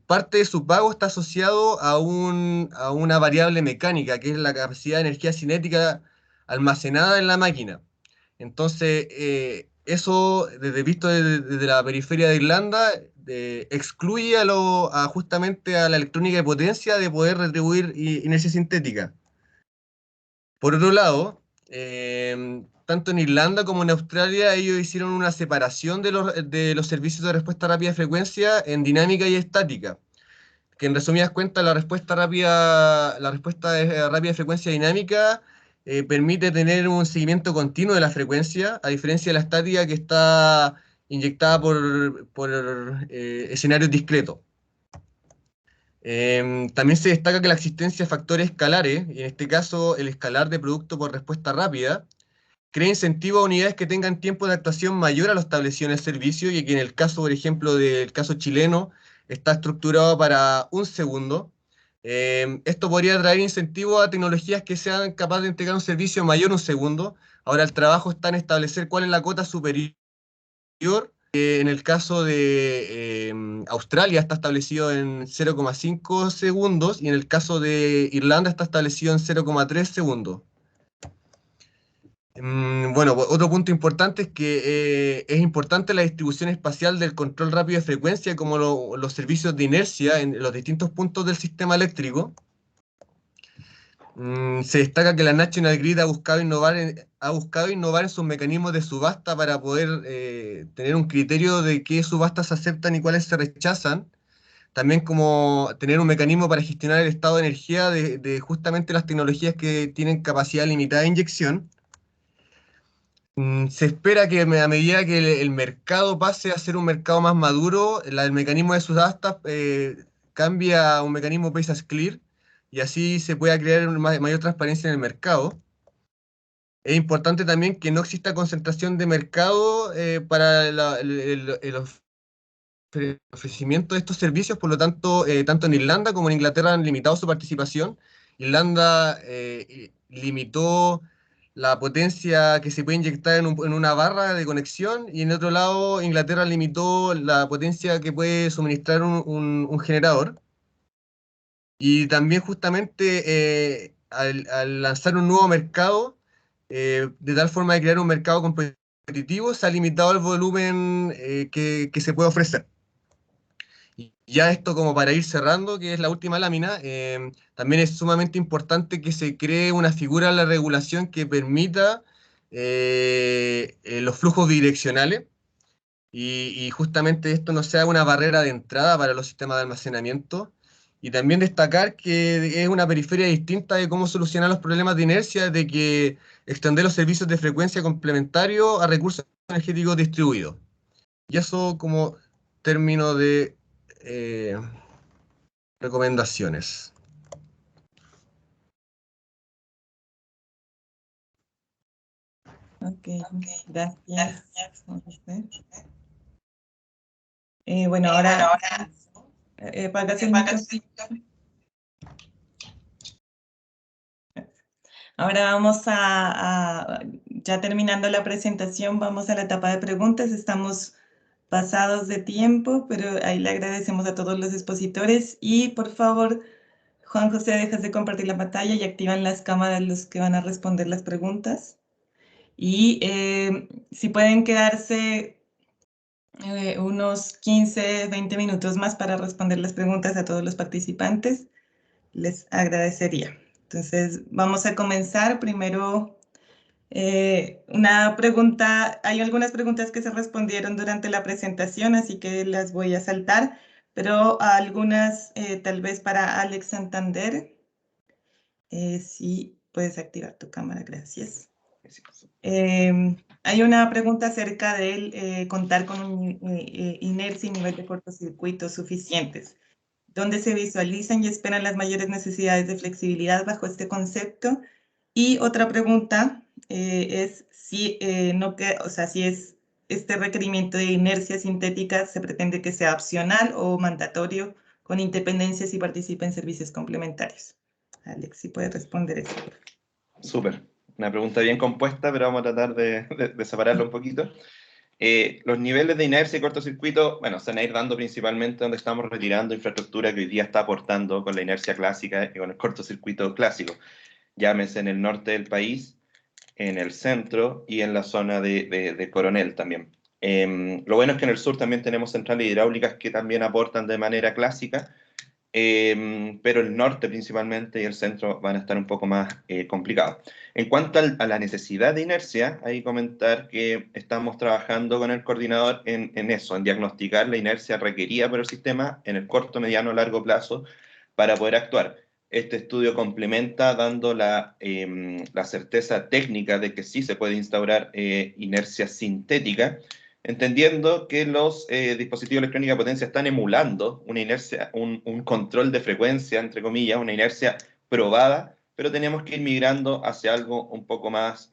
parte de su pago está asociado a una variable mecánica, que es la capacidad de energía cinética almacenada en la máquina. Entonces, eso, visto desde la periferia de Irlanda, excluye justamente a la electrónica de potencia de poder retribuir inercia sintética. Por otro lado, tanto en Irlanda como en Australia, ellos hicieron una separación de los servicios de respuesta rápida de frecuencia en dinámica y estática, que en resumidas cuentas la respuesta rápida de frecuencia dinámica permite tener un seguimiento continuo de la frecuencia, a diferencia de la estática, que está inyectada por escenarios discretos. También se destaca que la existencia de factores escalares, y en este caso el escalar de producto por respuesta rápida, crea incentivo a unidades que tengan tiempo de actuación mayor a lo establecido en el servicio, y que en el caso, por ejemplo, del caso chileno, está estructurado para 1 segundo. Esto podría traer incentivo a tecnologías que sean capaces de entregar un servicio mayor a 1 segundo. Ahora el trabajo está en establecer cuál es la cota superior. En el caso de Australia está establecido en 0,5 segundos y en el caso de Irlanda está establecido en 0,3 segundos. Bueno, otro punto importante es que es importante la distribución espacial del control rápido de frecuencia, como los servicios de inercia en los distintos puntos del sistema eléctrico. Se destaca que la National Grid ha buscado innovar en sus mecanismos de subasta para poder tener un criterio de qué subastas se aceptan y cuáles se rechazan. También como tener un mecanismo para gestionar el estado de energía de justamente las tecnologías que tienen capacidad limitada de inyección. Se espera que a medida que el mercado pase a ser un mercado más maduro, el mecanismo de subastas cambia a un mecanismo pay as clear, y así se pueda crear mayor transparencia en el mercado. Es importante también que no exista concentración de mercado para el ofrecimiento de estos servicios. Por lo tanto, tanto en Irlanda como en Inglaterra han limitado su participación. Irlanda limitó la potencia que se puede inyectar en una barra de conexión, y en otro lado Inglaterra limitó la potencia que puede suministrar un generador. Y también justamente al lanzar un nuevo mercado, de tal forma de crear un mercado competitivo, se ha limitado el volumen que se puede ofrecer. Y ya esto como para ir cerrando, que es la última lámina, también es sumamente importante que se cree una figura en la regulación que permita los flujos bidireccionales, y justamente esto no sea una barrera de entrada para los sistemas de almacenamiento. Y también destacar que es una periferia distinta de cómo solucionar los problemas de inercia, de que extender los servicios de frecuencia complementario a recursos energéticos distribuidos. Y eso como término de recomendaciones. Ok, gracias. Bueno, ahora apágase el micrófono. Ahora vamos ya terminando la presentación, vamos a la etapa de preguntas. Estamos pasados de tiempo, pero ahí le agradecemos a todos los expositores. Y por favor, Juan José, dejas de compartir la pantalla y activan las cámaras los que van a responder las preguntas. Y si pueden quedarse unos 15, 20 minutos más para responder las preguntas a todos los participantes, les agradecería. Entonces, vamos a comenzar. Primero, una pregunta. Hay algunas preguntas que se respondieron durante la presentación, así que las voy a saltar, pero algunas tal vez para Alex Santander. Sí, puedes activar tu cámara, gracias. Hay una pregunta acerca de contar con inercia y nivel de cortocircuito suficientes. ¿Dónde se visualizan y esperan las mayores necesidades de flexibilidad bajo este concepto? Y otra pregunta es si, si es este requerimiento de inercia sintética se pretende que sea opcional o mandatorio, con independencia si participa en servicios complementarios. Alex, si puedes responder eso. Súper. Una pregunta bien compuesta, pero vamos a tratar de separarlo un poquito. Los niveles de inercia y cortocircuito, bueno, se van a ir dando principalmente donde estamos retirando infraestructura que hoy día está aportando con la inercia clásica y con el cortocircuito clásico. Llámese en el norte del país, en el centro y en la zona de Coronel también. Lo bueno es que en el sur también tenemos centrales hidráulicas que también aportan de manera clásica, pero el norte principalmente y el centro van a estar un poco más complicados. En cuanto a la necesidad de inercia, hay que comentar que estamos trabajando con el coordinador en eso, en diagnosticar la inercia requerida por el sistema en el corto, mediano, largo plazo para poder actuar. Este estudio complementa dando la certeza técnica de que sí se puede instaurar inercia sintética, entendiendo que los dispositivos de electrónica de potencia están emulando una inercia, un control de frecuencia, entre comillas, una inercia probada, pero tenemos que ir migrando hacia algo un poco más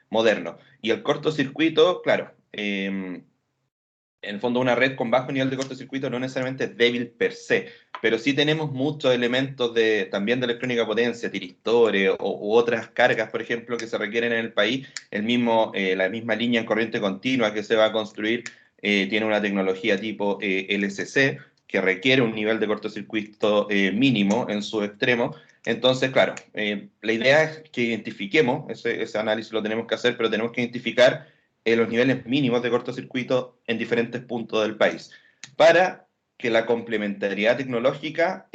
moderno. Y el cortocircuito, claro, en el fondo una red con bajo nivel de cortocircuito no necesariamente es débil per se, pero sí tenemos muchos elementos también de electrónica potencia, tiristores u otras cargas, por ejemplo, que se requieren en el país, la misma línea en corriente continua que se va a construir tiene una tecnología tipo LCC, que requiere un nivel de cortocircuito mínimo en su extremo. Entonces, claro, la idea es que identifiquemos, ese análisis lo tenemos que hacer, pero tenemos que identificar los niveles mínimos de cortocircuito en diferentes puntos del país, para que la complementariedad tecnológica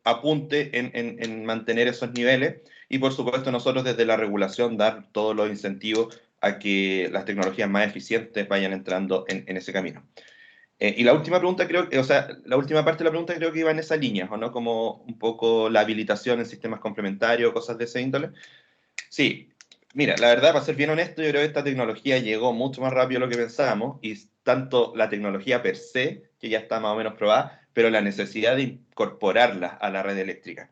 apunte en mantener esos niveles, y por supuesto nosotros desde la regulación dar todos los incentivos a que las tecnologías más eficientes vayan entrando en ese camino. Y la última pregunta creo que, o sea, la última parte de la pregunta creo que iba en esa línea, ¿o no? Como un poco la habilitación en sistemas complementarios, cosas de ese índole. Sí, mira, la verdad, para ser bien honesto, yo creo que esta tecnología llegó mucho más rápido de lo que pensábamos, y tanto la tecnología per se, que ya está más o menos probada, pero la necesidad de incorporarla a la red eléctrica.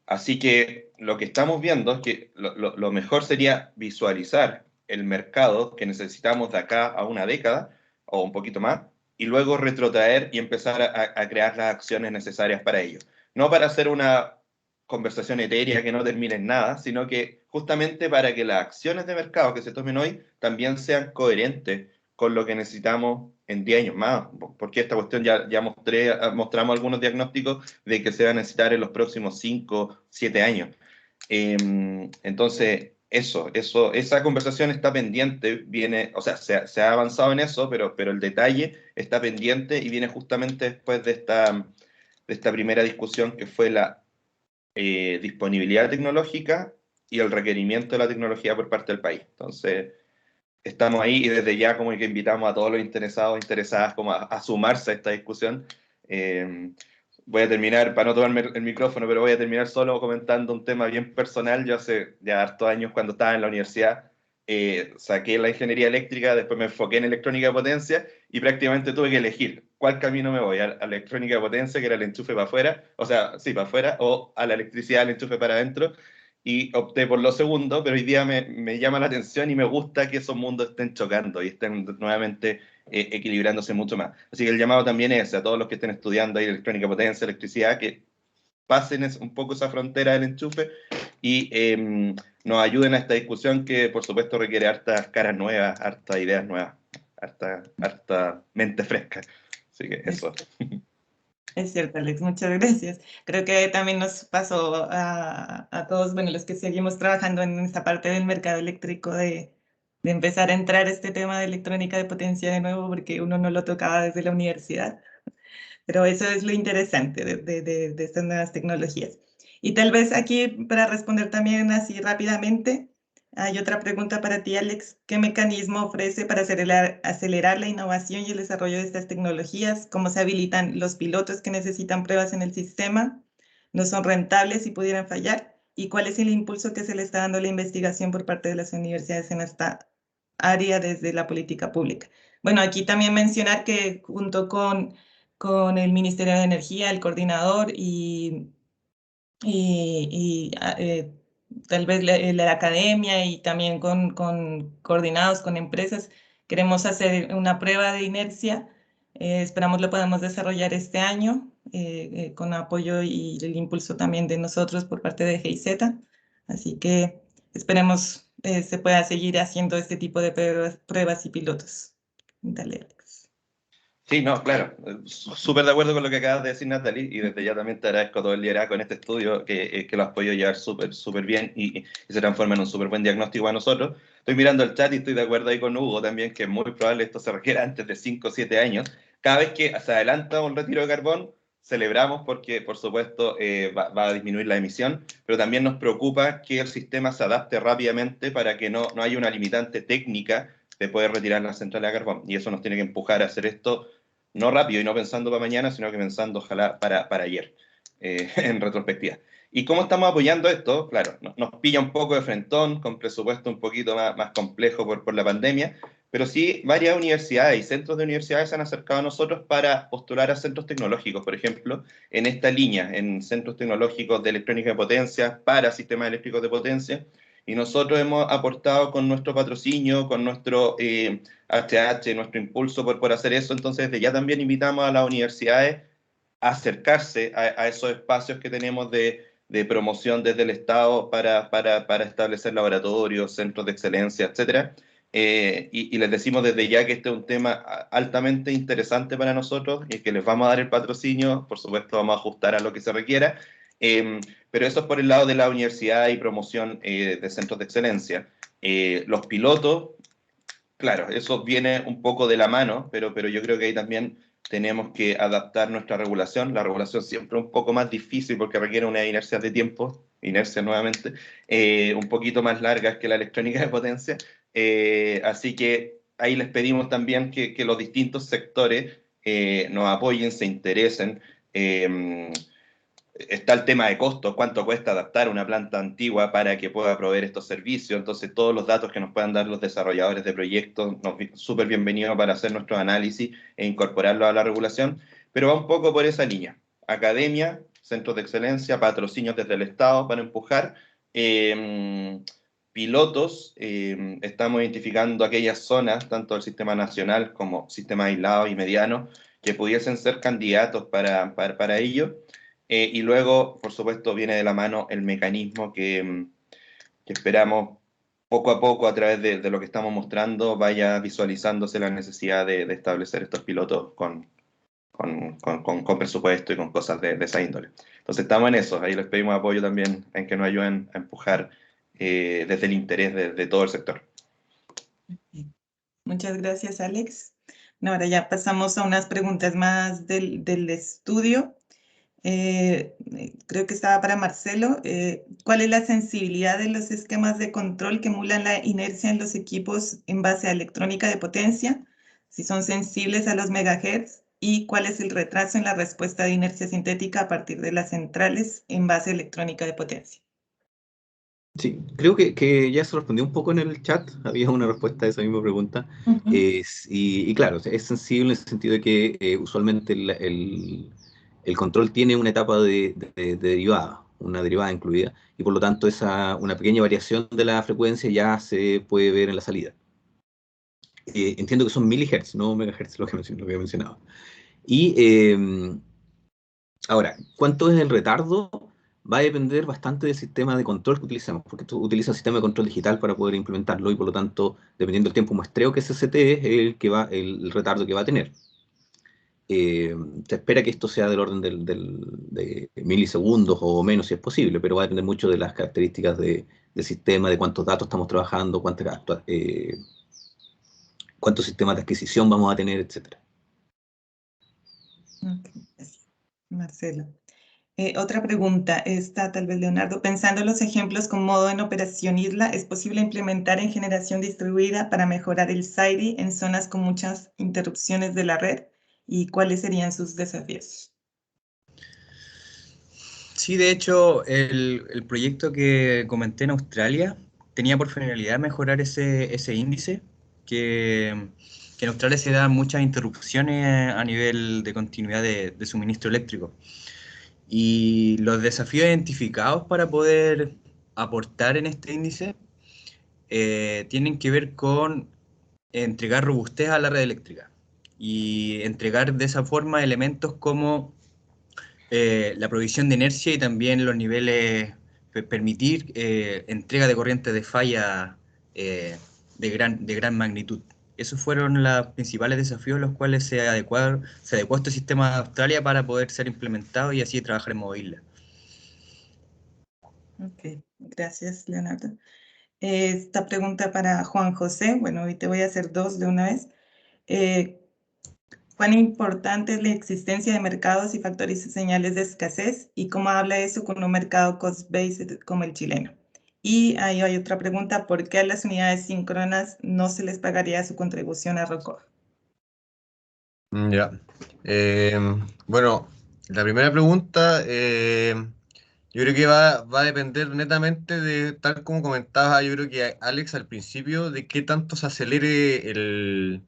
Así que lo que estamos viendo es que lo mejor sería visualizar el mercado que necesitamos de acá a una década, o un poquito más, y luego retrotraer y empezar a crear las acciones necesarias para ello. No para hacer una conversación etérea que no termine en nada, sino que justamente para que las acciones de mercado que se tomen hoy también sean coherentes con lo que necesitamos en 10 años más, porque esta cuestión ya mostramos algunos diagnósticos de que se va a necesitar en los próximos 5, 7 años. Entonces, esa conversación está pendiente, viene, o sea, se ha avanzado en eso, pero el detalle está pendiente y viene justamente después de esta primera discusión, que fue la disponibilidad tecnológica y el requerimiento de la tecnología por parte del país. Entonces, estamos ahí, y desde ya como que invitamos a todos los interesadas como a sumarse a esta discusión. Voy a terminar, para no tomarme el micrófono, pero voy a terminar solo comentando un tema bien personal. Yo hace ya hartos años, cuando estaba en la universidad, saqué la ingeniería eléctrica, después me enfoqué en electrónica de potencia, y prácticamente tuve que elegir cuál camino me voy, a la electrónica de potencia, que era el enchufe para afuera, o sea, sí, para afuera, o a la electricidad, el enchufe para adentro, y opté por lo segundo, pero hoy día me llama la atención y me gusta que esos mundos estén chocando y estén nuevamente equilibrándose mucho más. Así que el llamado también es a todos los que estén estudiando ahí electrónica, potencia, electricidad, que pasen un poco esa frontera del enchufe y nos ayuden a esta discusión, que por supuesto requiere hartas caras nuevas, hartas ideas nuevas, harta mente fresca. Así que eso. Es cierto, Alex, muchas gracias. Creo que también nos pasó a todos, bueno, los que seguimos trabajando en esta parte del mercado eléctrico, de empezar a entrar este tema de electrónica de potencia de nuevo, porque uno no lo tocaba desde la universidad. Pero eso es lo interesante de estas nuevas tecnologías. Y tal vez aquí, para responder también así rápidamente, hay otra pregunta para ti, Alex. ¿Qué mecanismo ofrece para acelerar la innovación y el desarrollo de estas tecnologías? ¿Cómo se habilitan los pilotos que necesitan pruebas en el sistema? ¿No son rentables y pudieran fallar? ¿Y cuál es el impulso que se le está dando a la investigación por parte de las universidades en esta área desde la política pública? Bueno, aquí también mencionar que junto con el Ministerio de Energía, el coordinador y tal vez la academia, y también coordinados con empresas, queremos hacer una prueba de inercia. Esperamos lo podamos desarrollar este año con apoyo y el impulso también de nosotros por parte de GIZ. Así que esperemos se pueda seguir haciendo este tipo de pruebas y pilotos. Dale, Alex. Sí, no, claro, súper de acuerdo con lo que acabas de decir, Natalie, y desde ya también te agradezco todo el liderazgo en este estudio, que lo has podido llevar súper bien, y se transforma en un súper buen diagnóstico a nosotros. Estoy mirando el chat y estoy de acuerdo ahí con Hugo también, que es muy probable esto se requiera antes de 5 o 7 años. Cada vez que se adelanta un retiro de carbón, celebramos, porque por supuesto va a disminuir la emisión, pero también nos preocupa que el sistema se adapte rápidamente para que no haya una limitante técnica de poder retirar las centrales de carbón, y eso nos tiene que empujar a hacer esto no rápido y no pensando para mañana, sino que pensando ojalá para ayer, en retrospectiva. ¿Y cómo estamos apoyando esto? Claro, nos pilla un poco de frentón, con presupuesto un poquito más complejo por la pandemia, pero sí varias universidades y centros de universidades se han acercado a nosotros para postular a centros tecnológicos, por ejemplo, en esta línea, en centros tecnológicos de electrónica de potencia para sistemas eléctricos de potencia. Y nosotros hemos aportado con nuestro patrocinio, con nuestro HH, nuestro impulso por hacer eso. Entonces, desde ya también invitamos a las universidades a acercarse a esos espacios que tenemos de promoción desde el Estado para establecer laboratorios, centros de excelencia, etcétera. y les decimos desde ya que este es un tema altamente interesante para nosotros y que les vamos a dar el patrocinio, por supuesto vamos a ajustar a lo que se requiera, pero eso es por el lado de la universidad y promoción de centros de excelencia. Los pilotos, claro, eso viene un poco de la mano, pero yo creo que ahí también tenemos que adaptar nuestra regulación. La regulación siempre es un poco más difícil porque requiere una inercia de tiempo, inercia nuevamente, un poquito más largas que la electrónica de potencia. Así que ahí les pedimos también que los distintos sectores nos apoyen, se interesen. Está el tema de costos, cuánto cuesta adaptar una planta antigua para que pueda proveer estos servicios. Entonces, todos los datos que nos puedan dar los desarrolladores de proyectos, súper bienvenidos para hacer nuestro análisis e incorporarlo a la regulación, pero va un poco por esa línea. Academia, centros de excelencia, patrocinios desde el Estado para empujar. Pilotos, estamos identificando aquellas zonas, tanto del sistema nacional como sistema aislado y mediano, que pudiesen ser candidatos para ello. Y luego, por supuesto, viene de la mano el mecanismo que esperamos poco a poco, a través de lo que estamos mostrando, vaya visualizándose la necesidad de establecer estos pilotos con presupuesto y con cosas de esa índole. Entonces estamos en eso, ahí les pedimos apoyo también en que nos ayuden a empujar desde el interés de todo el sector. Muchas gracias, Alex. Ahora ya pasamos a unas preguntas más del estudio. Creo que estaba para Marcelo. ¿Cuál es la sensibilidad de los esquemas de control que emulan la inercia en los equipos en base a electrónica de potencia? Si son sensibles a los megahertz, y cuál es el retraso en la respuesta de inercia sintética a partir de las centrales en base a electrónica de potencia. Sí, creo que ya se respondió un poco en el chat, había una respuesta a esa misma pregunta. Y claro, es sensible en el sentido de que usualmente el control tiene una etapa de derivada, una derivada incluida, y por lo tanto una pequeña variación de la frecuencia ya se puede ver en la salida. Entiendo que son milihertz, no megahertz, lo que mencionaba. Y ahora, ¿cuánto es el retardo? Va a depender bastante del sistema de control que utilicemos, porque tú utilizas el sistema de control digital para poder implementarlo y por lo tanto, dependiendo del tiempo muestreo que SST es el retardo que va a tener. Se espera que esto sea del orden de milisegundos o menos si es posible, pero va a depender mucho de las características del sistema, de cuántos datos estamos trabajando, cuántos sistemas de adquisición vamos a tener, etc. Okay, gracias. Marcelo. Otra pregunta, esta tal vez Leonardo. Pensando en los ejemplos con modo en operación isla, ¿es posible implementar en generación distribuida para mejorar el SAIDI en zonas con muchas interrupciones de la red? ¿Y cuáles serían sus desafíos? Sí, de hecho, el proyecto que comenté en Australia tenía por finalidad mejorar ese índice, que en Australia se dan muchas interrupciones a nivel de continuidad de suministro eléctrico. Y los desafíos identificados para poder aportar en este índice tienen que ver con entregar robustez a la red eléctrica y entregar de esa forma elementos como la provisión de inercia y también los niveles, permitir entrega de corriente de falla de gran magnitud. Esos fueron los principales desafíos los cuales se adecuó este sistema de Australia para poder ser implementado y así trabajar en modo isla. Ok, gracias, Leonardo. Esta pregunta para Juan José. Bueno, hoy te voy a hacer dos de una vez. ¿Cuán importante es la existencia de mercados y factores y señales de escasez? ¿Y cómo habla eso con un mercado cost-based como el chileno? Y ahí hay otra pregunta, ¿por qué a las unidades síncronas no se les pagaría su contribución a ROCOV? Ya. Bueno, la primera pregunta, yo creo que va a depender netamente de, tal como comentaba, yo creo que Alex al principio, de qué tanto se acelere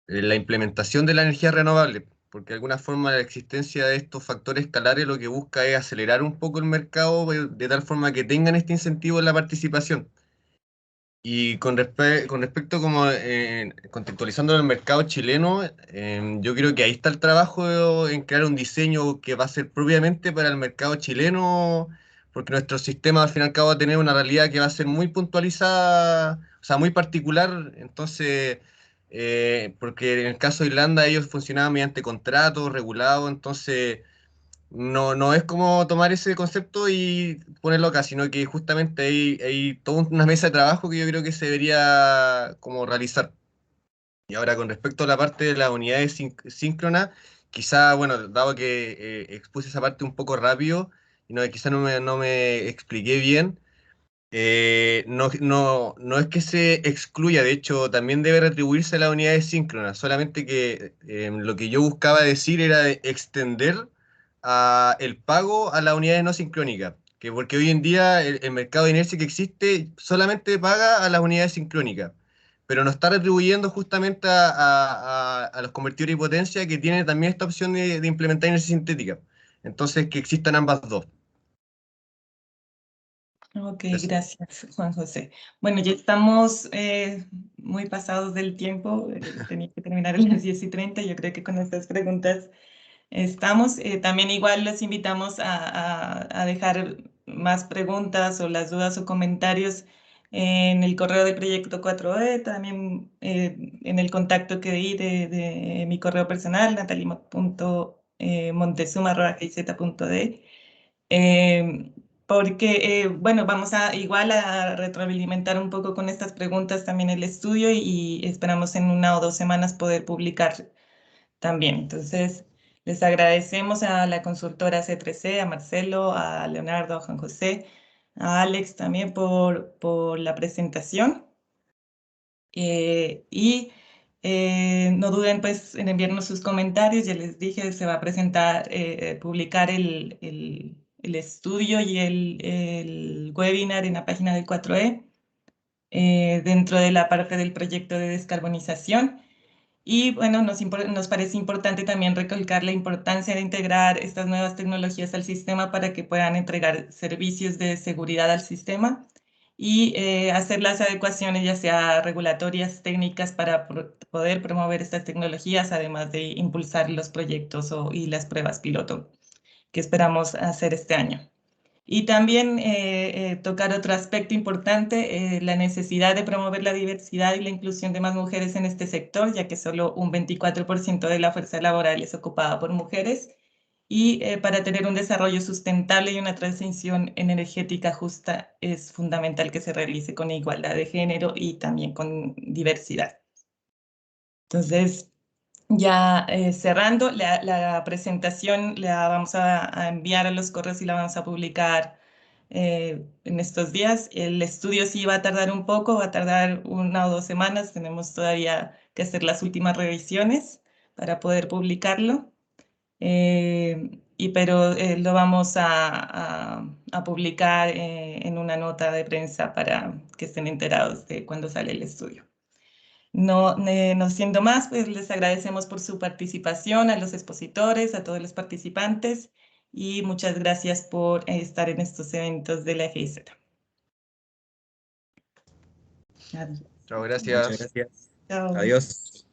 la implementación de la energía renovable, porque de alguna forma la existencia de estos factores escalares lo que busca es acelerar un poco el mercado de tal forma que tengan este incentivo en la participación. Y con respecto como contextualizando el mercado chileno, yo creo que ahí está el trabajo en crear un diseño que va a ser propiamente para el mercado chileno porque nuestro sistema al fin y al cabo va a tener una realidad que va a ser muy puntualizada, o sea, muy particular. Entonces, porque en el caso de Irlanda ellos funcionaban mediante contratos regulados, entonces no es como tomar ese concepto y ponerlo acá, sino que justamente hay toda una mesa de trabajo que yo creo que se debería como realizar. Y ahora con respecto a la parte de las unidades síncronas, quizá, bueno, dado que expuse esa parte un poco rápido y quizá no me expliqué bien, no es que se excluya, de hecho también debe retribuirse a las unidades síncronas, solamente que lo que yo buscaba decir era de extender el pago a las unidades no sincrónicas, que porque hoy en día el mercado de inercia que existe solamente paga a las unidades sincrónicas, pero no está retribuyendo justamente a los convertidores de potencia que tienen también esta opción de implementar inercia sintética. Entonces, que existan ambas dos. Ok, Eso. gracias, Juan José. Bueno, ya estamos muy pasados del tiempo, tenía que terminar a las 10:30, yo creo que con estas preguntas estamos. También igual los invitamos a dejar más preguntas o las dudas o comentarios en el correo del proyecto 4E, también en el contacto que di de mi correo personal, natalie.montezuma@giz.de. Porque, bueno, vamos a igual a retroalimentar un poco con estas preguntas también el estudio y esperamos en 1 o 2 semanas poder publicar también. Entonces, les agradecemos a la consultora C3C, a Marcelo, a Leonardo, a Juan José, a Alex también por la presentación. Y no duden pues en enviarnos sus comentarios. Ya les dije, se va a presentar, publicar el estudio y el webinar en la página del 4E, dentro de la parte del proyecto de descarbonización. Y bueno, nos parece importante también recalcar la importancia de integrar estas nuevas tecnologías al sistema para que puedan entregar servicios de seguridad al sistema y hacer las adecuaciones, ya sea regulatorias, técnicas, para poder promover estas tecnologías, además de impulsar los proyectos y las pruebas piloto que esperamos hacer este año. Y también tocar otro aspecto importante, la necesidad de promover la diversidad y la inclusión de más mujeres en este sector, ya que solo un 24% de la fuerza laboral es ocupada por mujeres. Y para tener un desarrollo sustentable y una transición energética justa es fundamental que se realice con igualdad de género y también con diversidad. Entonces, ya cerrando, la presentación la vamos a enviar a los correos y la vamos a publicar en estos días. El estudio sí va a tardar un poco, va a tardar 1 o 2 semanas. Tenemos todavía que hacer las últimas revisiones para poder publicarlo. Pero lo vamos a publicar en una nota de prensa para que estén enterados de cuándo sale el estudio. No siendo más, pues les agradecemos por su participación, a los expositores, a todos los participantes, y muchas gracias por estar en estos eventos de la GIZ. Chao, Muchas gracias. gracias. Chao. Adiós.